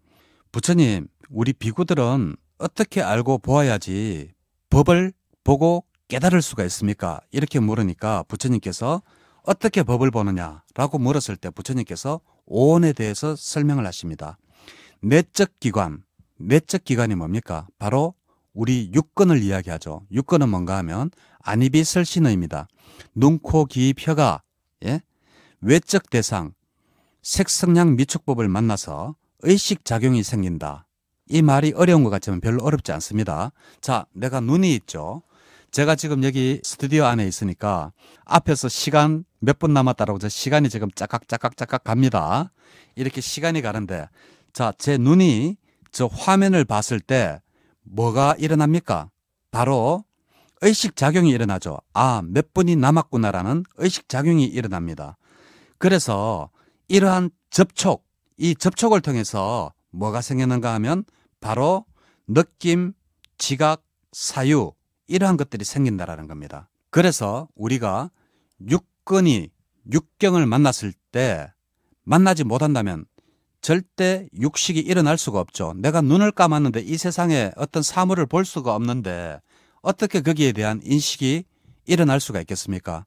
부처님, 우리 비구들은 어떻게 알고 보아야지 법을 보고 깨달을 수가 있습니까? 이렇게 물으니까 부처님께서 어떻게 법을 보느냐라고 물었을 때 부처님께서 오온에 대해서 설명을 하십니다. 내적 기관, 내적 기관이 뭡니까? 바로 우리 육근을 이야기하죠. 육근은 뭔가 하면 안이비설신의입니다. 눈, 코, 귀, 혀가 외적 대상, 색성량 미축법을 만나서 의식작용이 생긴다. 이 말이 어려운 것 같지만 별로 어렵지 않습니다. 자, 내가 눈이 있죠. 제가 지금 여기 스튜디오 안에 있으니까 앞에서 시간 몇 분 남았다라고 저 시간이 지금 짝깍 갑니다. 이렇게 시간이 가는데 자, 제 눈이 저 화면을 봤을 때 뭐가 일어납니까? 바로 의식작용이 일어나죠. 아, 몇 분이 남았구나라는 의식작용이 일어납니다. 그래서 이러한 접촉, 이 접촉을 통해서 뭐가 생기는가 하면 바로 느낌, 지각, 사유 이러한 것들이 생긴다라는 겁니다. 그래서 우리가 육근이 육경을 만났을 때 만나지 못한다면 절대 육식이 일어날 수가 없죠. 내가 눈을 감았는데 이 세상에 어떤 사물을 볼 수가 없는데 어떻게 거기에 대한 인식이 일어날 수가 있겠습니까?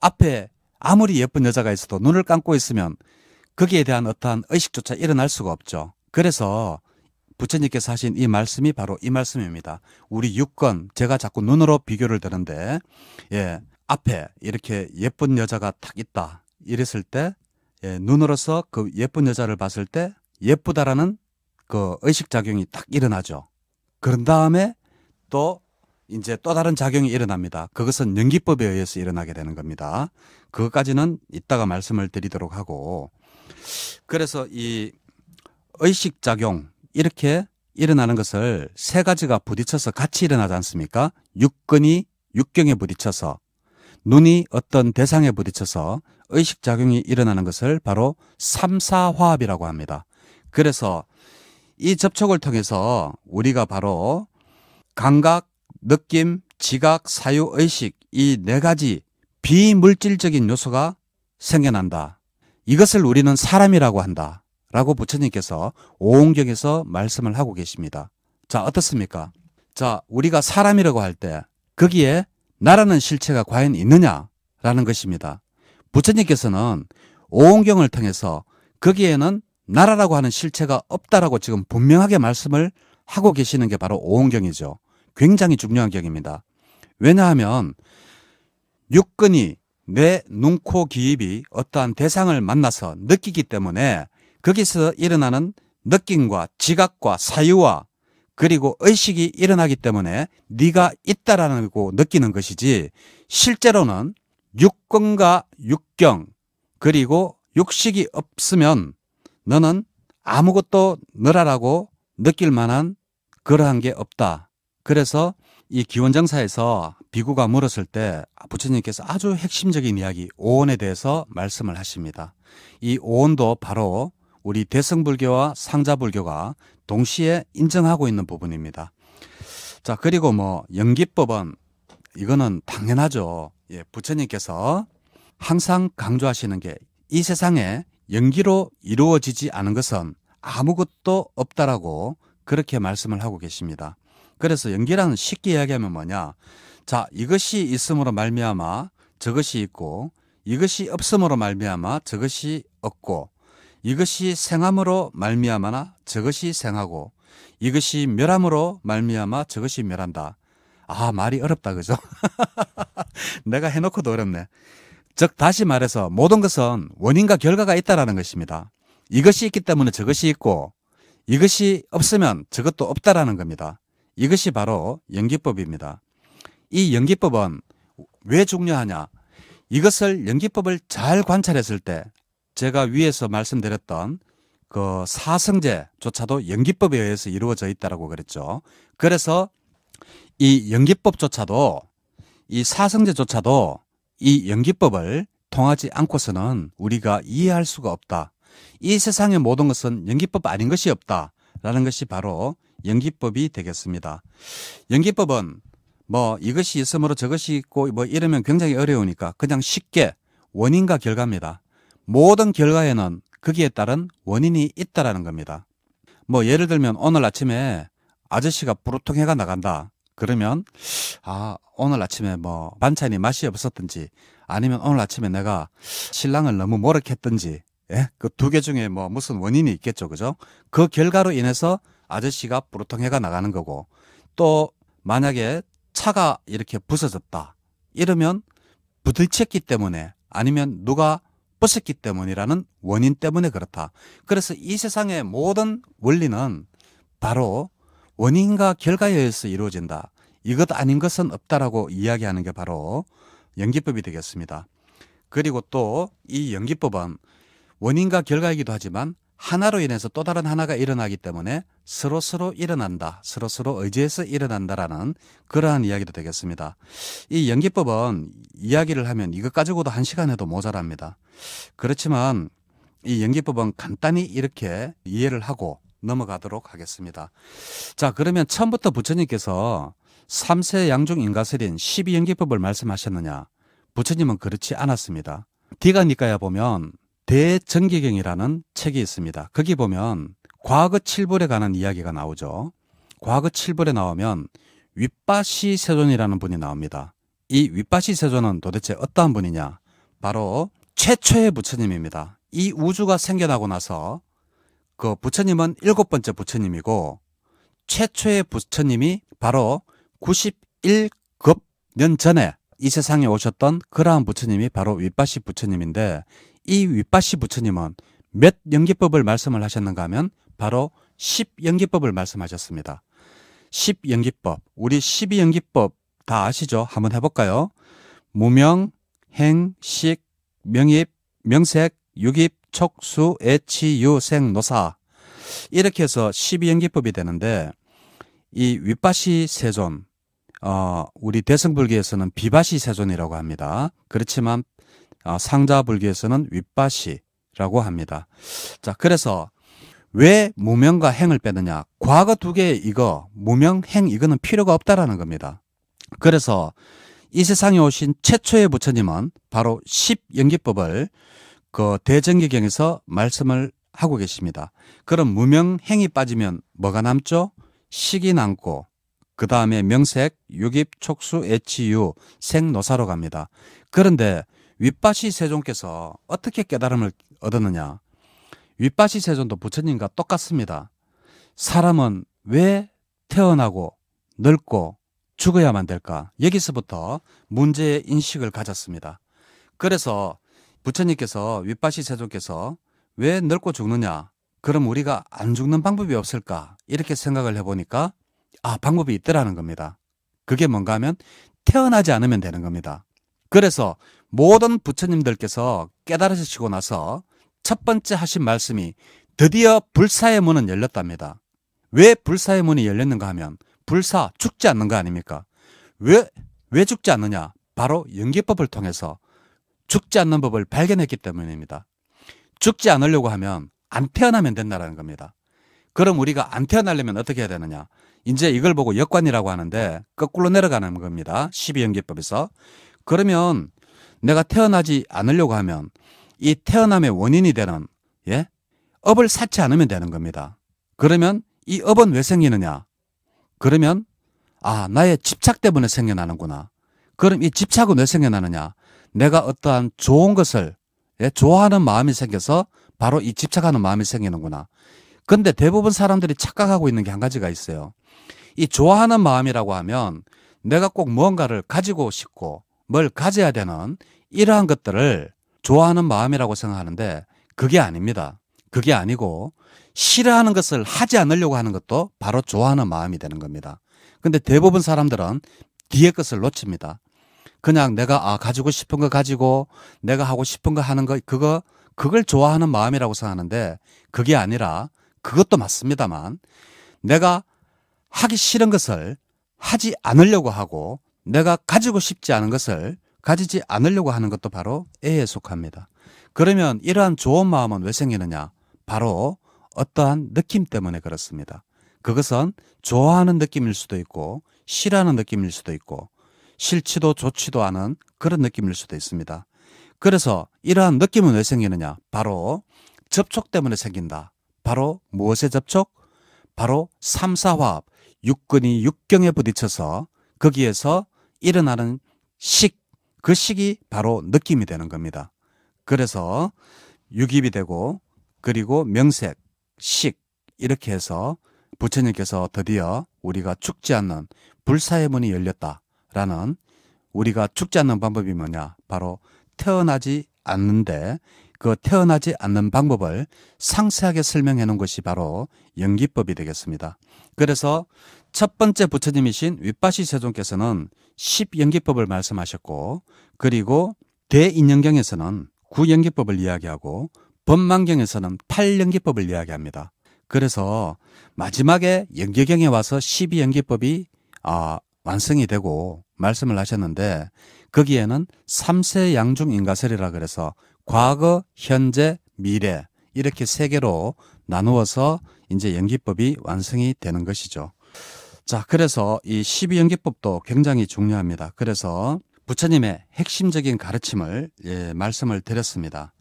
앞에 아무리 예쁜 여자가 있어도 눈을 감고 있으면 거기에 대한 어떠한 의식조차 일어날 수가 없죠. 그래서 부처님께서 하신 이 말씀이 바로 이 말씀입니다. 우리 육건, 제가 자꾸 눈으로 비교를 드는데 앞에 이렇게 예쁜 여자가 딱 있다 이랬을 때 눈으로서 그 예쁜 여자를 봤을 때 예쁘다라는 그 의식작용이 딱 일어나죠. 그런 다음에 또 이제 또 다른 작용이 일어납니다. 그것은 연기법에 의해서 일어나게 되는 겁니다. 그것까지는 이따가 말씀을 드리도록 하고, 그래서 이 의식작용 이렇게 일어나는 것을 세 가지가 부딪혀서 같이 일어나지 않습니까? 육근이 육경에 부딪혀서, 눈이 어떤 대상에 부딪혀서 의식작용이 일어나는 것을 바로 삼사화합이라고 합니다. 그래서 이 접촉을 통해서 우리가 바로 감각, 느낌, 지각, 사유, 의식 이 네 가지 비물질적인 요소가 생겨난다. 이것을 우리는 사람이라고 한다. 라고 부처님께서 오온경에서 말씀을 하고 계십니다. 자, 어떻습니까? 자, 우리가 사람이라고 할 때 거기에 나라는 실체가 과연 있느냐라는 것입니다. 부처님께서는 오온경을 통해서 거기에는 나라라고 하는 실체가 없다라고 지금 분명하게 말씀을 하고 계시는 게 바로 오온경이죠. 굉장히 중요한 경입니다. 왜냐하면 육근이 뇌, 눈, 코, 귀입이 어떠한 대상을 만나서 느끼기 때문에 거기서 일어나는 느낌과 지각과 사유와 그리고 의식이 일어나기 때문에 네가 있다라고 느끼는 것이지, 실제로는 육근과 육경 그리고 육식이 없으면 너는 아무것도 너라라고 느낄 만한 그러한 게 없다. 그래서 이 기원정사에서 비구가 물었을 때 부처님께서 아주 핵심적인 이야기 오온에 대해서 말씀을 하십니다. 이 오온도 바로 우리 대승불교와 상자불교가 동시에 인정하고 있는 부분입니다. 자, 그리고 뭐 연기법은 이거는 당연하죠. 예, 부처님께서 항상 강조하시는 게 이 세상에 연기로 이루어지지 않은 것은 아무것도 없다라고 그렇게 말씀을 하고 계십니다. 그래서 연기라는 쉽게 이야기하면 뭐냐? 자, 이것이 있음으로 말미암아 저것이 있고, 이것이 없음으로 말미암아 저것이 없고, 이것이 생함으로 말미암아 저것이 생하고, 이것이 멸함으로 말미암아 저것이 멸한다. 아, 말이 어렵다, 그죠? 내가 해놓고도 어렵네. 즉 다시 말해서 모든 것은 원인과 결과가 있다라는 것입니다. 이것이 있기 때문에 저것이 있고, 이것이 없으면 저것도 없다라는 겁니다. 이것이 바로 연기법입니다. 이 연기법은 왜 중요하냐? 이것을 연기법을 잘 관찰했을 때 제가 위에서 말씀드렸던 그 사성제조차도 연기법에 의해서 이루어져 있다라고 그랬죠. 그래서 이 연기법조차도, 이 사성제조차도 이 연기법을 통하지 않고서는 우리가 이해할 수가 없다. 이 세상의 모든 것은 연기법 아닌 것이 없다라는 것이 바로 연기법이 되겠습니다. 연기법은 뭐 이것이 있으므로 저것이 있고 뭐 이러면 굉장히 어려우니까 그냥 쉽게 원인과 결과입니다. 모든 결과에는 거기에 따른 원인이 있다라는 겁니다. 뭐 예를 들면 오늘 아침에 아저씨가 부르통해가 나간다. 그러면 오늘 아침에 뭐 반찬이 맛이 없었든지, 아니면 오늘 아침에 내가 신랑을 너무 모욕했든지, 예? 그 두 개 중에 뭐 무슨 원인이 있겠죠, 그죠? 그 결과로 인해서 아저씨가 부르통해가 나가는 거고, 또 만약에 차가 이렇게 부서졌다 이러면 부딪혔기 때문에, 아니면 누가 부쉈기 때문이라는 원인 때문에 그렇다. 그래서 이 세상의 모든 원리는 바로 원인과 결과에 의해서 이루어진다. 이것 아닌 것은 없다라고 이야기하는 게 바로 연기법이 되겠습니다. 그리고 또 이 연기법은 원인과 결과이기도 하지만 하나로 인해서 또 다른 하나가 일어나기 때문에 서로서로 일어난다, 서로서로 의지해서 일어난다라는 그러한 이야기도 되겠습니다. 이 연기법은 이야기를 하면 이것 가지고도 1시간 해도 모자랍니다. 그렇지만 이 연기법은 간단히 이렇게 이해를 하고 넘어가도록 하겠습니다. 자, 그러면 처음부터 부처님께서 3세 양중 인가설인 12연기법을 말씀하셨느냐? 부처님은 그렇지 않았습니다. 디가니까야 보면 대정기경이라는 책이 있습니다. 거기 보면 과거 7불에 관한 이야기가 나오죠. 과거 7불에 나오면 윗바시 세존이라는 분이 나옵니다. 이 윗바시 세존은 도대체 어떠한 분이냐? 바로 최초의 부처님입니다. 이 우주가 생겨나고 나서 그 부처님은 7번째 부처님이고, 최초의 부처님이 바로 91급 년 전에 이 세상에 오셨던 그러한 부처님이 바로 윗바시 부처님인데, 이 윗바시 부처님은 몇 연기법을 말씀을 하셨는가 하면 바로 10연기법을 말씀하셨습니다. 10연기법, 우리 12연기법 다 아시죠? 한번 해볼까요? 무명, 행, 식, 명입, 명색, 유깁, 촉수, 애치, 유, 생, 노사. 이렇게 해서 12연기법이 되는데, 이 윗바시 세존, 우리 대승불교에서는 비바시 세존이라고 합니다. 그렇지만 상자불교에서는 윗바시라고 합니다. 자, 그래서 왜 무명과 행을 빼느냐? 과거 두 개 이거 무명, 행 이거는 필요가 없다라는 겁니다. 그래서 이 세상에 오신 최초의 부처님은 바로 10연기법을 그 대정기경에서 말씀을 하고 계십니다. 그럼 무명, 행이 빠지면 뭐가 남죠? 식이 남고 그 다음에 명색, 유깁, 촉수, 애치, 유, 생, 노사로 갑니다. 그런데 윗바시 세존께서 어떻게 깨달음을 얻었느냐? 윗바시 세존도 부처님과 똑같습니다. 사람은 왜 태어나고 늙고 죽어야만 될까? 여기서부터 문제의 인식을 가졌습니다. 그래서 부처님께서 윗바시 세존께서 왜 늙고 죽느냐? 그럼 우리가 안 죽는 방법이 없을까? 이렇게 생각을 해보니까 방법이 있더라는 겁니다. 그게 뭔가 하면 태어나지 않으면 되는 겁니다. 그래서 모든 부처님들께서 깨달으시고 나서 첫 번째 하신 말씀이 드디어 불사의 문은 열렸답니다. 왜 불사의 문이 열렸는가 하면 불사, 죽지 않는 거 아닙니까? 왜 죽지 않느냐? 바로 연기법을 통해서 죽지 않는 법을 발견했기 때문입니다. 죽지 않으려고 하면 안 태어나면 된다는 겁니다. 그럼 우리가 안 태어나려면 어떻게 해야 되느냐? 이제 이걸 보고 역관이라고 하는데 거꾸로 내려가는 겁니다. 12연기법에서. 그러면 내가 태어나지 않으려고 하면 이 태어남의 원인이 되는 업을 쌓지 않으면 되는 겁니다. 그러면 이 업은 왜 생기느냐? 그러면 나의 집착 때문에 생겨나는구나. 그럼 이 집착은 왜 생겨나느냐? 내가 어떠한 좋은 것을 좋아하는 마음이 생겨서 바로 이 집착하는 마음이 생기는구나. 근데 대부분 사람들이 착각하고 있는 게 한 가지가 있어요. 이 좋아하는 마음이라고 하면 내가 꼭 무언가를 가지고 싶고 뭘 가져야 되는 이러한 것들을 좋아하는 마음이라고 생각하는데 그게 아닙니다. 그게 아니고 싫어하는 것을 하지 않으려고 하는 것도 바로 좋아하는 마음이 되는 겁니다. 근데 대부분 사람들은 뒤에 것을 놓칩니다. 그냥 내가 가지고 싶은 거 가지고 내가 하고 싶은 거 하는 거 그걸 좋아하는 마음이라고 생각하는데 그게 아니라 그것도 맞습니다만 내가 하기 싫은 것을 하지 않으려고 하고 내가 가지고 싶지 않은 것을 가지지 않으려고 하는 것도 바로 애에 속합니다. 그러면 이러한 좋은 마음은 왜 생기느냐? 바로 어떠한 느낌 때문에 그렇습니다. 그것은 좋아하는 느낌일 수도 있고 싫어하는 느낌일 수도 있고 싫지도 좋지도 않은 그런 느낌일 수도 있습니다. 그래서 이러한 느낌은 왜 생기느냐? 바로 접촉 때문에 생긴다. 바로 무엇의 접촉? 바로 삼사화합, 육근이 육경에 부딪혀서 거기에서 일어나는 그 식이 바로 느낌이 되는 겁니다. 그래서 유깁이 되고 그리고 명색, 식 이렇게 해서 부처님께서 드디어 우리가 죽지 않는 불사의 문이 열렸다라는 우리가 죽지 않는 방법이 뭐냐? 바로 태어나지 않는데 그 태어나지 않는 방법을 상세하게 설명해 놓은 것이 바로 연기법이 되겠습니다. 그래서 첫 번째 부처님이신 윗바시 세존께서는 10연기법을 말씀하셨고 그리고 대인연경에서는 9연기법을 이야기하고 법망경에서는 8연기법을 이야기합니다. 그래서 마지막에 연계경에 와서 12연기법이 완성이 되고 말씀을 하셨는데 거기에는 3세 양중 인가설이라 그래서 과거, 현재, 미래 이렇게 세 개로 나누어서 이제 연기법이 완성이 되는 것이죠. 자, 그래서 이 12연기법도 굉장히 중요합니다. 그래서 부처님의 핵심적인 가르침을 말씀을 드렸습니다.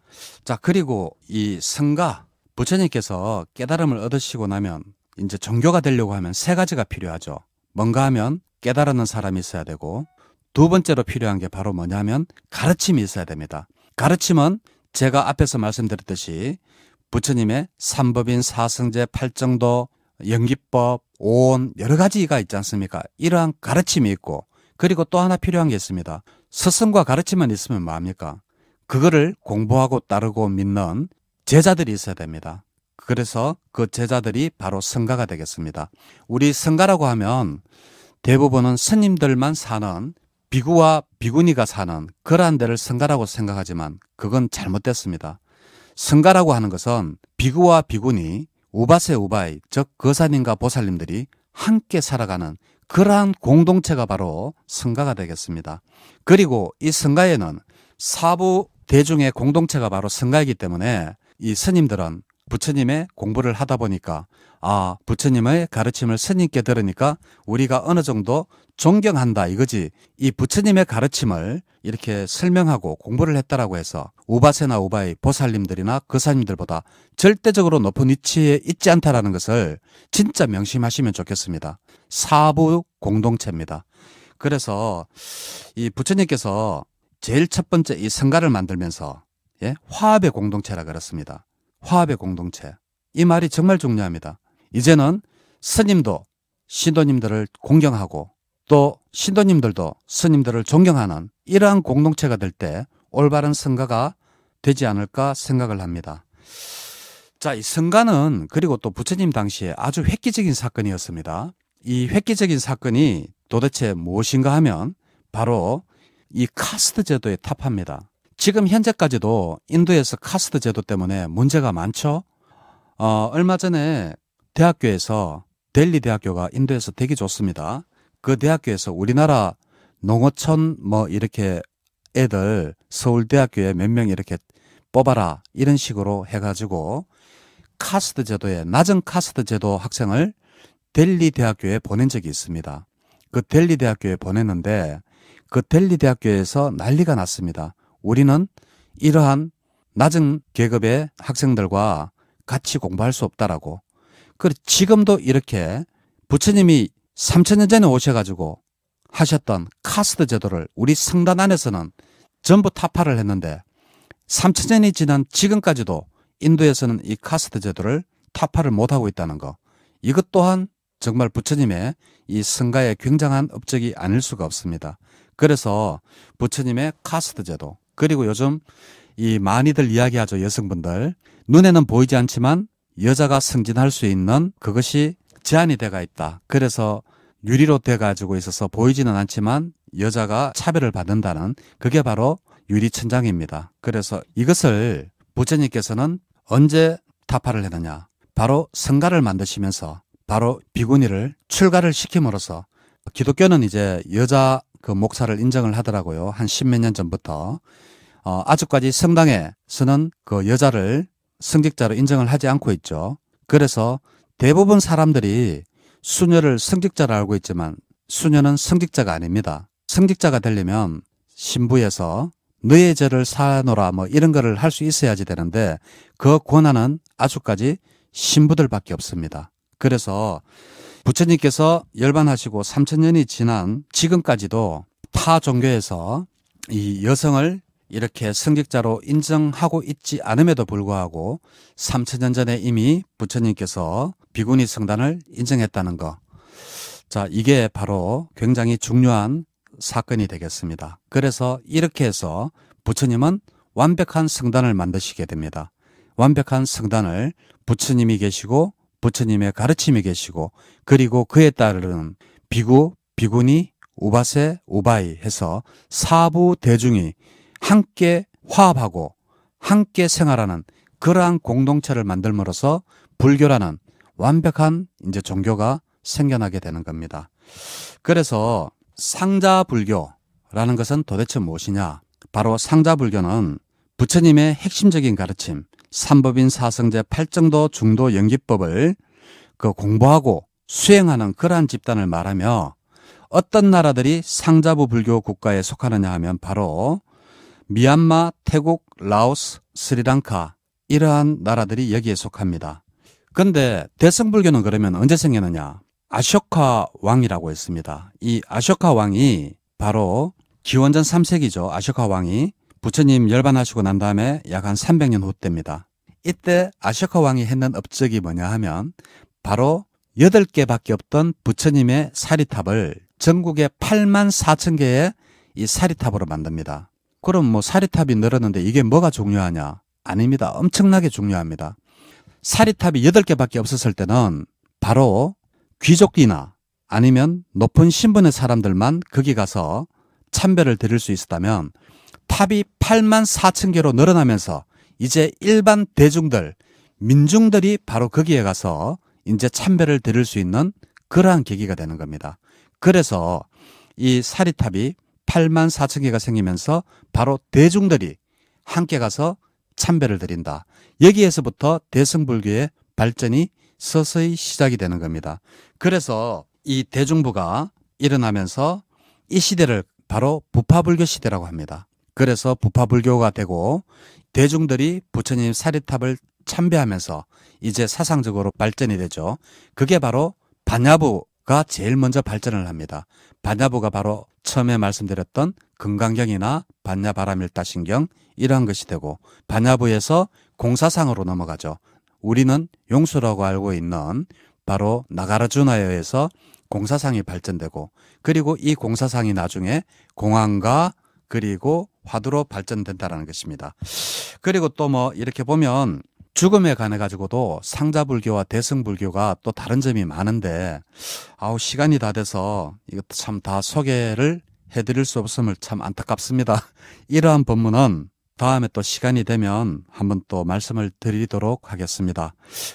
자, 그리고 이 성가 부처님께서 깨달음을 얻으시고 나면 이제 종교가 되려고 하면 세 가지가 필요하죠. 뭔가 하면 깨달는 사람이 있어야 되고 두 번째로 필요한 게 바로 뭐냐면 가르침이 있어야 됩니다. 가르침은 제가 앞에서 말씀드렸듯이 부처님의 삼법인 사성제, 팔정도, 연기법, 오온 여러 가지가 있지 않습니까? 이러한 가르침이 있고 그리고 또 하나 필요한 게 있습니다. 스승과 가르침만 있으면 뭐합니까? 그거를 공부하고 따르고 믿는 제자들이 있어야 됩니다. 그래서 그 제자들이 바로 성가가 되겠습니다. 우리 성가라고 하면 대부분은 스님들만 사는 비구와 비구니가 사는 그러한 데를 성가라고 생각하지만 그건 잘못됐습니다. 성가라고 하는 것은 비구와 비구니, 우바세 우바이, 즉 거사님과 보살님들이 함께 살아가는 그러한 공동체가 바로 성가가 되겠습니다. 그리고 이 성가에는 사부 대중의 공동체가 바로 성가이기 때문에 이 스님들은 부처님의 공부를 하다 보니까 부처님의 가르침을 스님께 들으니까 우리가 어느 정도 존경한다 이거지, 이 부처님의 가르침을 이렇게 설명하고 공부를 했다라고 해서 우바세나 우바이 보살님들이나 거사님들보다 절대적으로 높은 위치에 있지 않다라는 것을 진짜 명심하시면 좋겠습니다. 사부 공동체입니다. 그래서 이 부처님께서 제일 첫 번째 이 성가를 만들면서 화합의 공동체라 그랬습니다. 화합의 공동체. 이 말이 정말 중요합니다. 이제는 스님도 신도님들을 공경하고 또 신도님들도 스님들을 존경하는 이러한 공동체가 될 때 올바른 성가가 되지 않을까 생각을 합니다. 자, 이 성가는 그리고 또 부처님 당시에 아주 획기적인 사건이었습니다. 이 획기적인 사건이 도대체 무엇인가 하면 바로 이 카스트 제도에 탑합니다. 지금 현재까지도 인도에서 카스트 제도 때문에 문제가 많죠. 얼마 전에 대학교에서 델리 대학교가 인도에서 되게 좋습니다. 그 대학교에서 우리나라 농어촌 이렇게 애들 서울대학교에 몇 명 이렇게 뽑아라 이런 식으로 해가지고 카스트 제도에 낮은 카스트 제도 학생을 델리 대학교에 보낸 적이 있습니다. 그 델리 대학교에 보냈는데 그 델리 대학교에서 난리가 났습니다. 우리는 이러한 낮은 계급의 학생들과 같이 공부할 수 없다라고. 그리고 지금도 이렇게 부처님이 3000년 전에 오셔가지고 하셨던 카스트 제도를 우리 성단 안에서는 전부 타파를 했는데 3000년이 지난 지금까지도 인도에서는 이 카스트 제도를 타파를 못하고 있다는 거. 이것 또한 정말 부처님의 이 성가의 굉장한 업적이 아닐 수가 없습니다. 그래서 부처님의 카스트 제도, 그리고 요즘 이 많이들 이야기하죠. 여성분들 눈에는 보이지 않지만 여자가 승진할 수 있는 그것이 제한이 돼가 있다. 그래서 유리로 돼가지고 있어서 보이지는 않지만 여자가 차별을 받는다는 그게 바로 유리천장입니다. 그래서 이것을 부처님께서는 언제 타파를 했느냐, 바로 성가를 만드시면서 바로 비구니를 출가를 시킴으로써, 기독교는 이제 여자 그 목사를 인정을 하더라고요. 한 10몇 년 전부터. 아직까지 성당에서는 그 여자를 성직자로 인정을 하지 않고 있죠. 그래서 대부분 사람들이 수녀를 성직자로 알고 있지만 수녀는 성직자가 아닙니다. 성직자가 되려면 신부에서 너의 죄를 사노라 이런 거를 할 수 있어야지 되는데 그 권한은 아직까지 신부들밖에 없습니다. 그래서 부처님께서 열반하시고 3000년이 지난 지금까지도 타 종교에서 이 여성을 이렇게 성직자로 인정하고 있지 않음에도 불구하고 3000년 전에 이미 부처님께서 비구니 성단을 인정했다는 거. 자, 이게 바로 굉장히 중요한 사건이 되겠습니다. 그래서 이렇게 해서 부처님은 완벽한 성단을 만드시게 됩니다. 완벽한 성단을 부처님이 계시고 부처님의 가르침이 계시고 그리고 그에 따르는 비구, 비구니, 우바세, 우바이 해서 사부 대중이 함께 화합하고 함께 생활하는 그러한 공동체를 만들므로써 불교라는 완벽한 이제 종교가 생겨나게 되는 겁니다. 그래서 상자불교라는 것은 도대체 무엇이냐? 바로 상자불교는 부처님의 핵심적인 가르침, 삼법인 사성제 팔정도 중도 연기법을 공부하고 수행하는 그러한 집단을 말하며 어떤 나라들이 상자부 불교 국가에 속하느냐 하면 바로 미얀마, 태국, 라오스, 스리랑카 이러한 나라들이 여기에 속합니다. 그런데 대승불교는 그러면 언제 생겼느냐? 아쇼카 왕이라고 했습니다. 이 아쇼카 왕이 바로 기원전 3세기죠. 아쇼카 왕이 부처님 열반하시고 난 다음에 약 한 300년 후 때입니다. 이때 아쇼카 왕이 했는 업적이 뭐냐 하면 바로 8개밖에 없던 부처님의 사리탑을 전국에 84,000개의 이 사리탑으로 만듭니다. 그럼 사리탑이 늘었는데 이게 뭐가 중요하냐? 아닙니다. 엄청나게 중요합니다. 사리탑이 8개밖에 없었을 때는 바로 귀족이나 아니면 높은 신분의 사람들만 거기 가서 참배를 드릴 수 있었다면 탑이 8만 4천 개로 늘어나면서 이제 일반 대중들, 민중들이 바로 거기에 가서 이제 참배를 드릴 수 있는 그러한 계기가 되는 겁니다. 그래서 이 사리탑이 8만 4천 개가 생기면서 바로 대중들이 함께 가서 참배를 드린다. 여기에서부터 대승불교의 발전이 서서히 시작이 되는 겁니다. 그래서 이 대중부가 일어나면서 이 시대를 바로 부파불교 시대라고 합니다. 그래서 부파불교가 되고 대중들이 부처님 사리탑을 참배하면서 이제 사상적으로 발전이 되죠. 그게 바로 반야부가 제일 먼저 발전을 합니다. 반야부가 바로 처음에 말씀드렸던 금강경이나 반야바라밀다신경 이러한 것이 되고 반야부에서 공사상으로 넘어가죠. 우리는 용수라고 알고 있는 바로 나가라주나에 의해서 공사상이 발전되고 그리고 이 공사상이 나중에 공안과 그리고 화두로 발전된다는 것입니다. 그리고 또 뭐 이렇게 보면 죽음에 관해 가지고도 상자불교와 대승불교가 또 다른 점이 많은데 시간이 다 돼서 이것도 참 다 소개를 해드릴 수 없음을 참 안타깝습니다. 이러한 법문은 다음에 또 시간이 되면 한번 또 말씀을 드리도록 하겠습니다.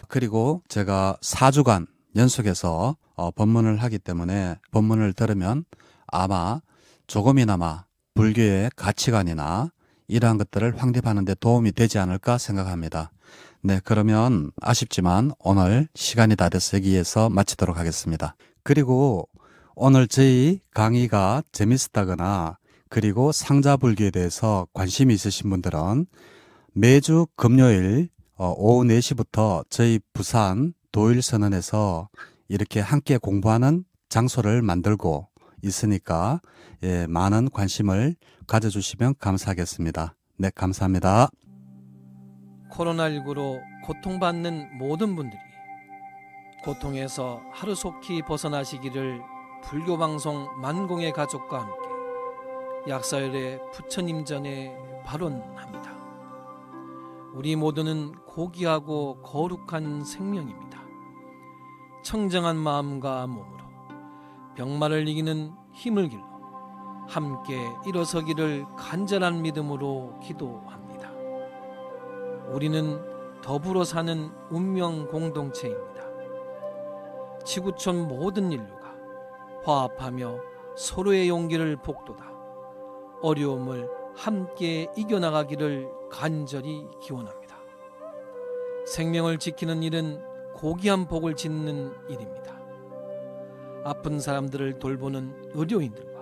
그리고 제가 4주간 연속해서 법문을 하기 때문에 법문을 들으면 아마 조금이나마 불교의 가치관이나 이러한 것들을 확립하는 데 도움이 되지 않을까 생각합니다. 네, 그러면 아쉽지만 오늘 시간이 다 돼서 여기에서 마치도록 하겠습니다. 그리고 오늘 저희 강의가 재밌었다거나 그리고 상자불교에 대해서 관심이 있으신 분들은 매주 금요일 오후 4시부터 저희 부산 도일선언에서 이렇게 함께 공부하는 장소를 만들고 있으니까 많은 관심을 가져주시면 감사하겠습니다. 네, 감사합니다. 코로나19로 고통받는 모든 분들이 고통에서 하루속히 벗어나시기를 불교방송 만공의 가족과 함께 약사열의 부처님 전에 발언합니다. 우리 모두는 고귀하고 거룩한 생명입니다. 청정한 마음과 몸으로 병마를 이기는 힘을 길러 함께 일어서기를 간절한 믿음으로 기도합니다. 우리는 더불어 사는 운명 공동체입니다. 지구촌 모든 인류가 화합하며 서로의 용기를 북돋아 어려움을 함께 이겨나가기를 간절히 기원합니다. 생명을 지키는 일은 고귀한 복을 짓는 일입니다. 아픈 사람들을 돌보는 의료인들과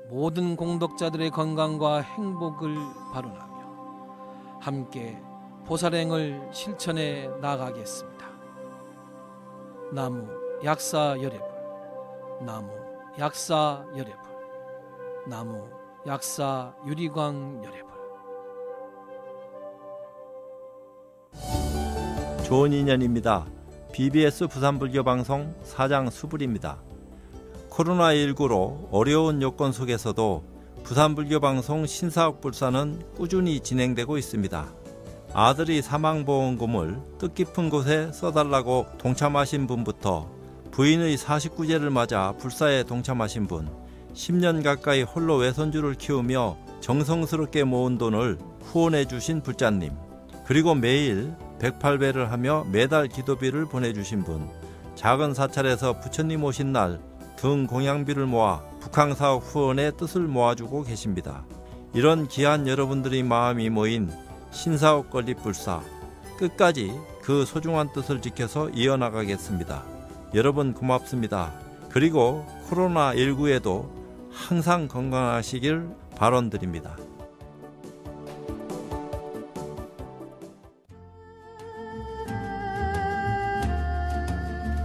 모든 공덕자들의 건강과 행복을 발언하며 함께 보살행을 실천해 나가겠습니다. 나무 약사 열애불, 나무 약사 열애불, 나무 약사 유리광 열애불. 좋은 인연입니다. BBS 부산불교방송 사장 수불입니다. 코로나19로 어려운 여건 속에서도 부산불교방송 신사옥불사는 꾸준히 진행되고 있습니다. 아들이 사망보험금을 뜻깊은 곳에 써달라고 동참하신 분부터 부인의 49제를 맞아 불사에 동참하신 분, 10년 가까이 홀로 외손주를 키우며 정성스럽게 모은 돈을 후원해 주신 불자님, 그리고 매일 108배를 하며 매달 기도비를 보내주신 분, 작은 사찰에서 부처님 오신 날 등 공양비를 모아 북한사업 후원의 뜻을 모아주고 계십니다. 이런 귀한 여러분들의 마음이 모인 신사옥 건립불사, 끝까지 그 소중한 뜻을 지켜서 이어나가겠습니다. 여러분 고맙습니다. 그리고 코로나19에도 항상 건강하시길 발언드립니다.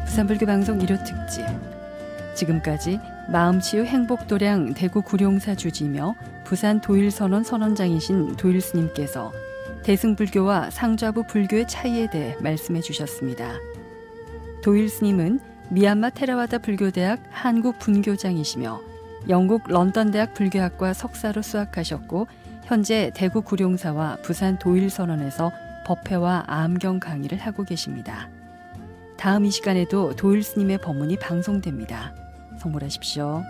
부산불교 방송 1호 특집, 지금까지 마음치유 행복도량 대구 구룡사 주지며 부산 도일선원 선원장이신 도일스님께서 대승불교와 상좌부 불교의 차이에 대해 말씀해 주셨습니다. 도일스님은 미얀마 테라와다 불교대학 한국 분교장이시며 영국 런던대학 불교학과 석사로 수학하셨고 현재 대구 구룡사와 부산 도일선원에서 법회와 암경 강의를 하고 계십니다. 다음 이 시간에도 도일 스님의 법문이 방송됩니다. 성불하십시오.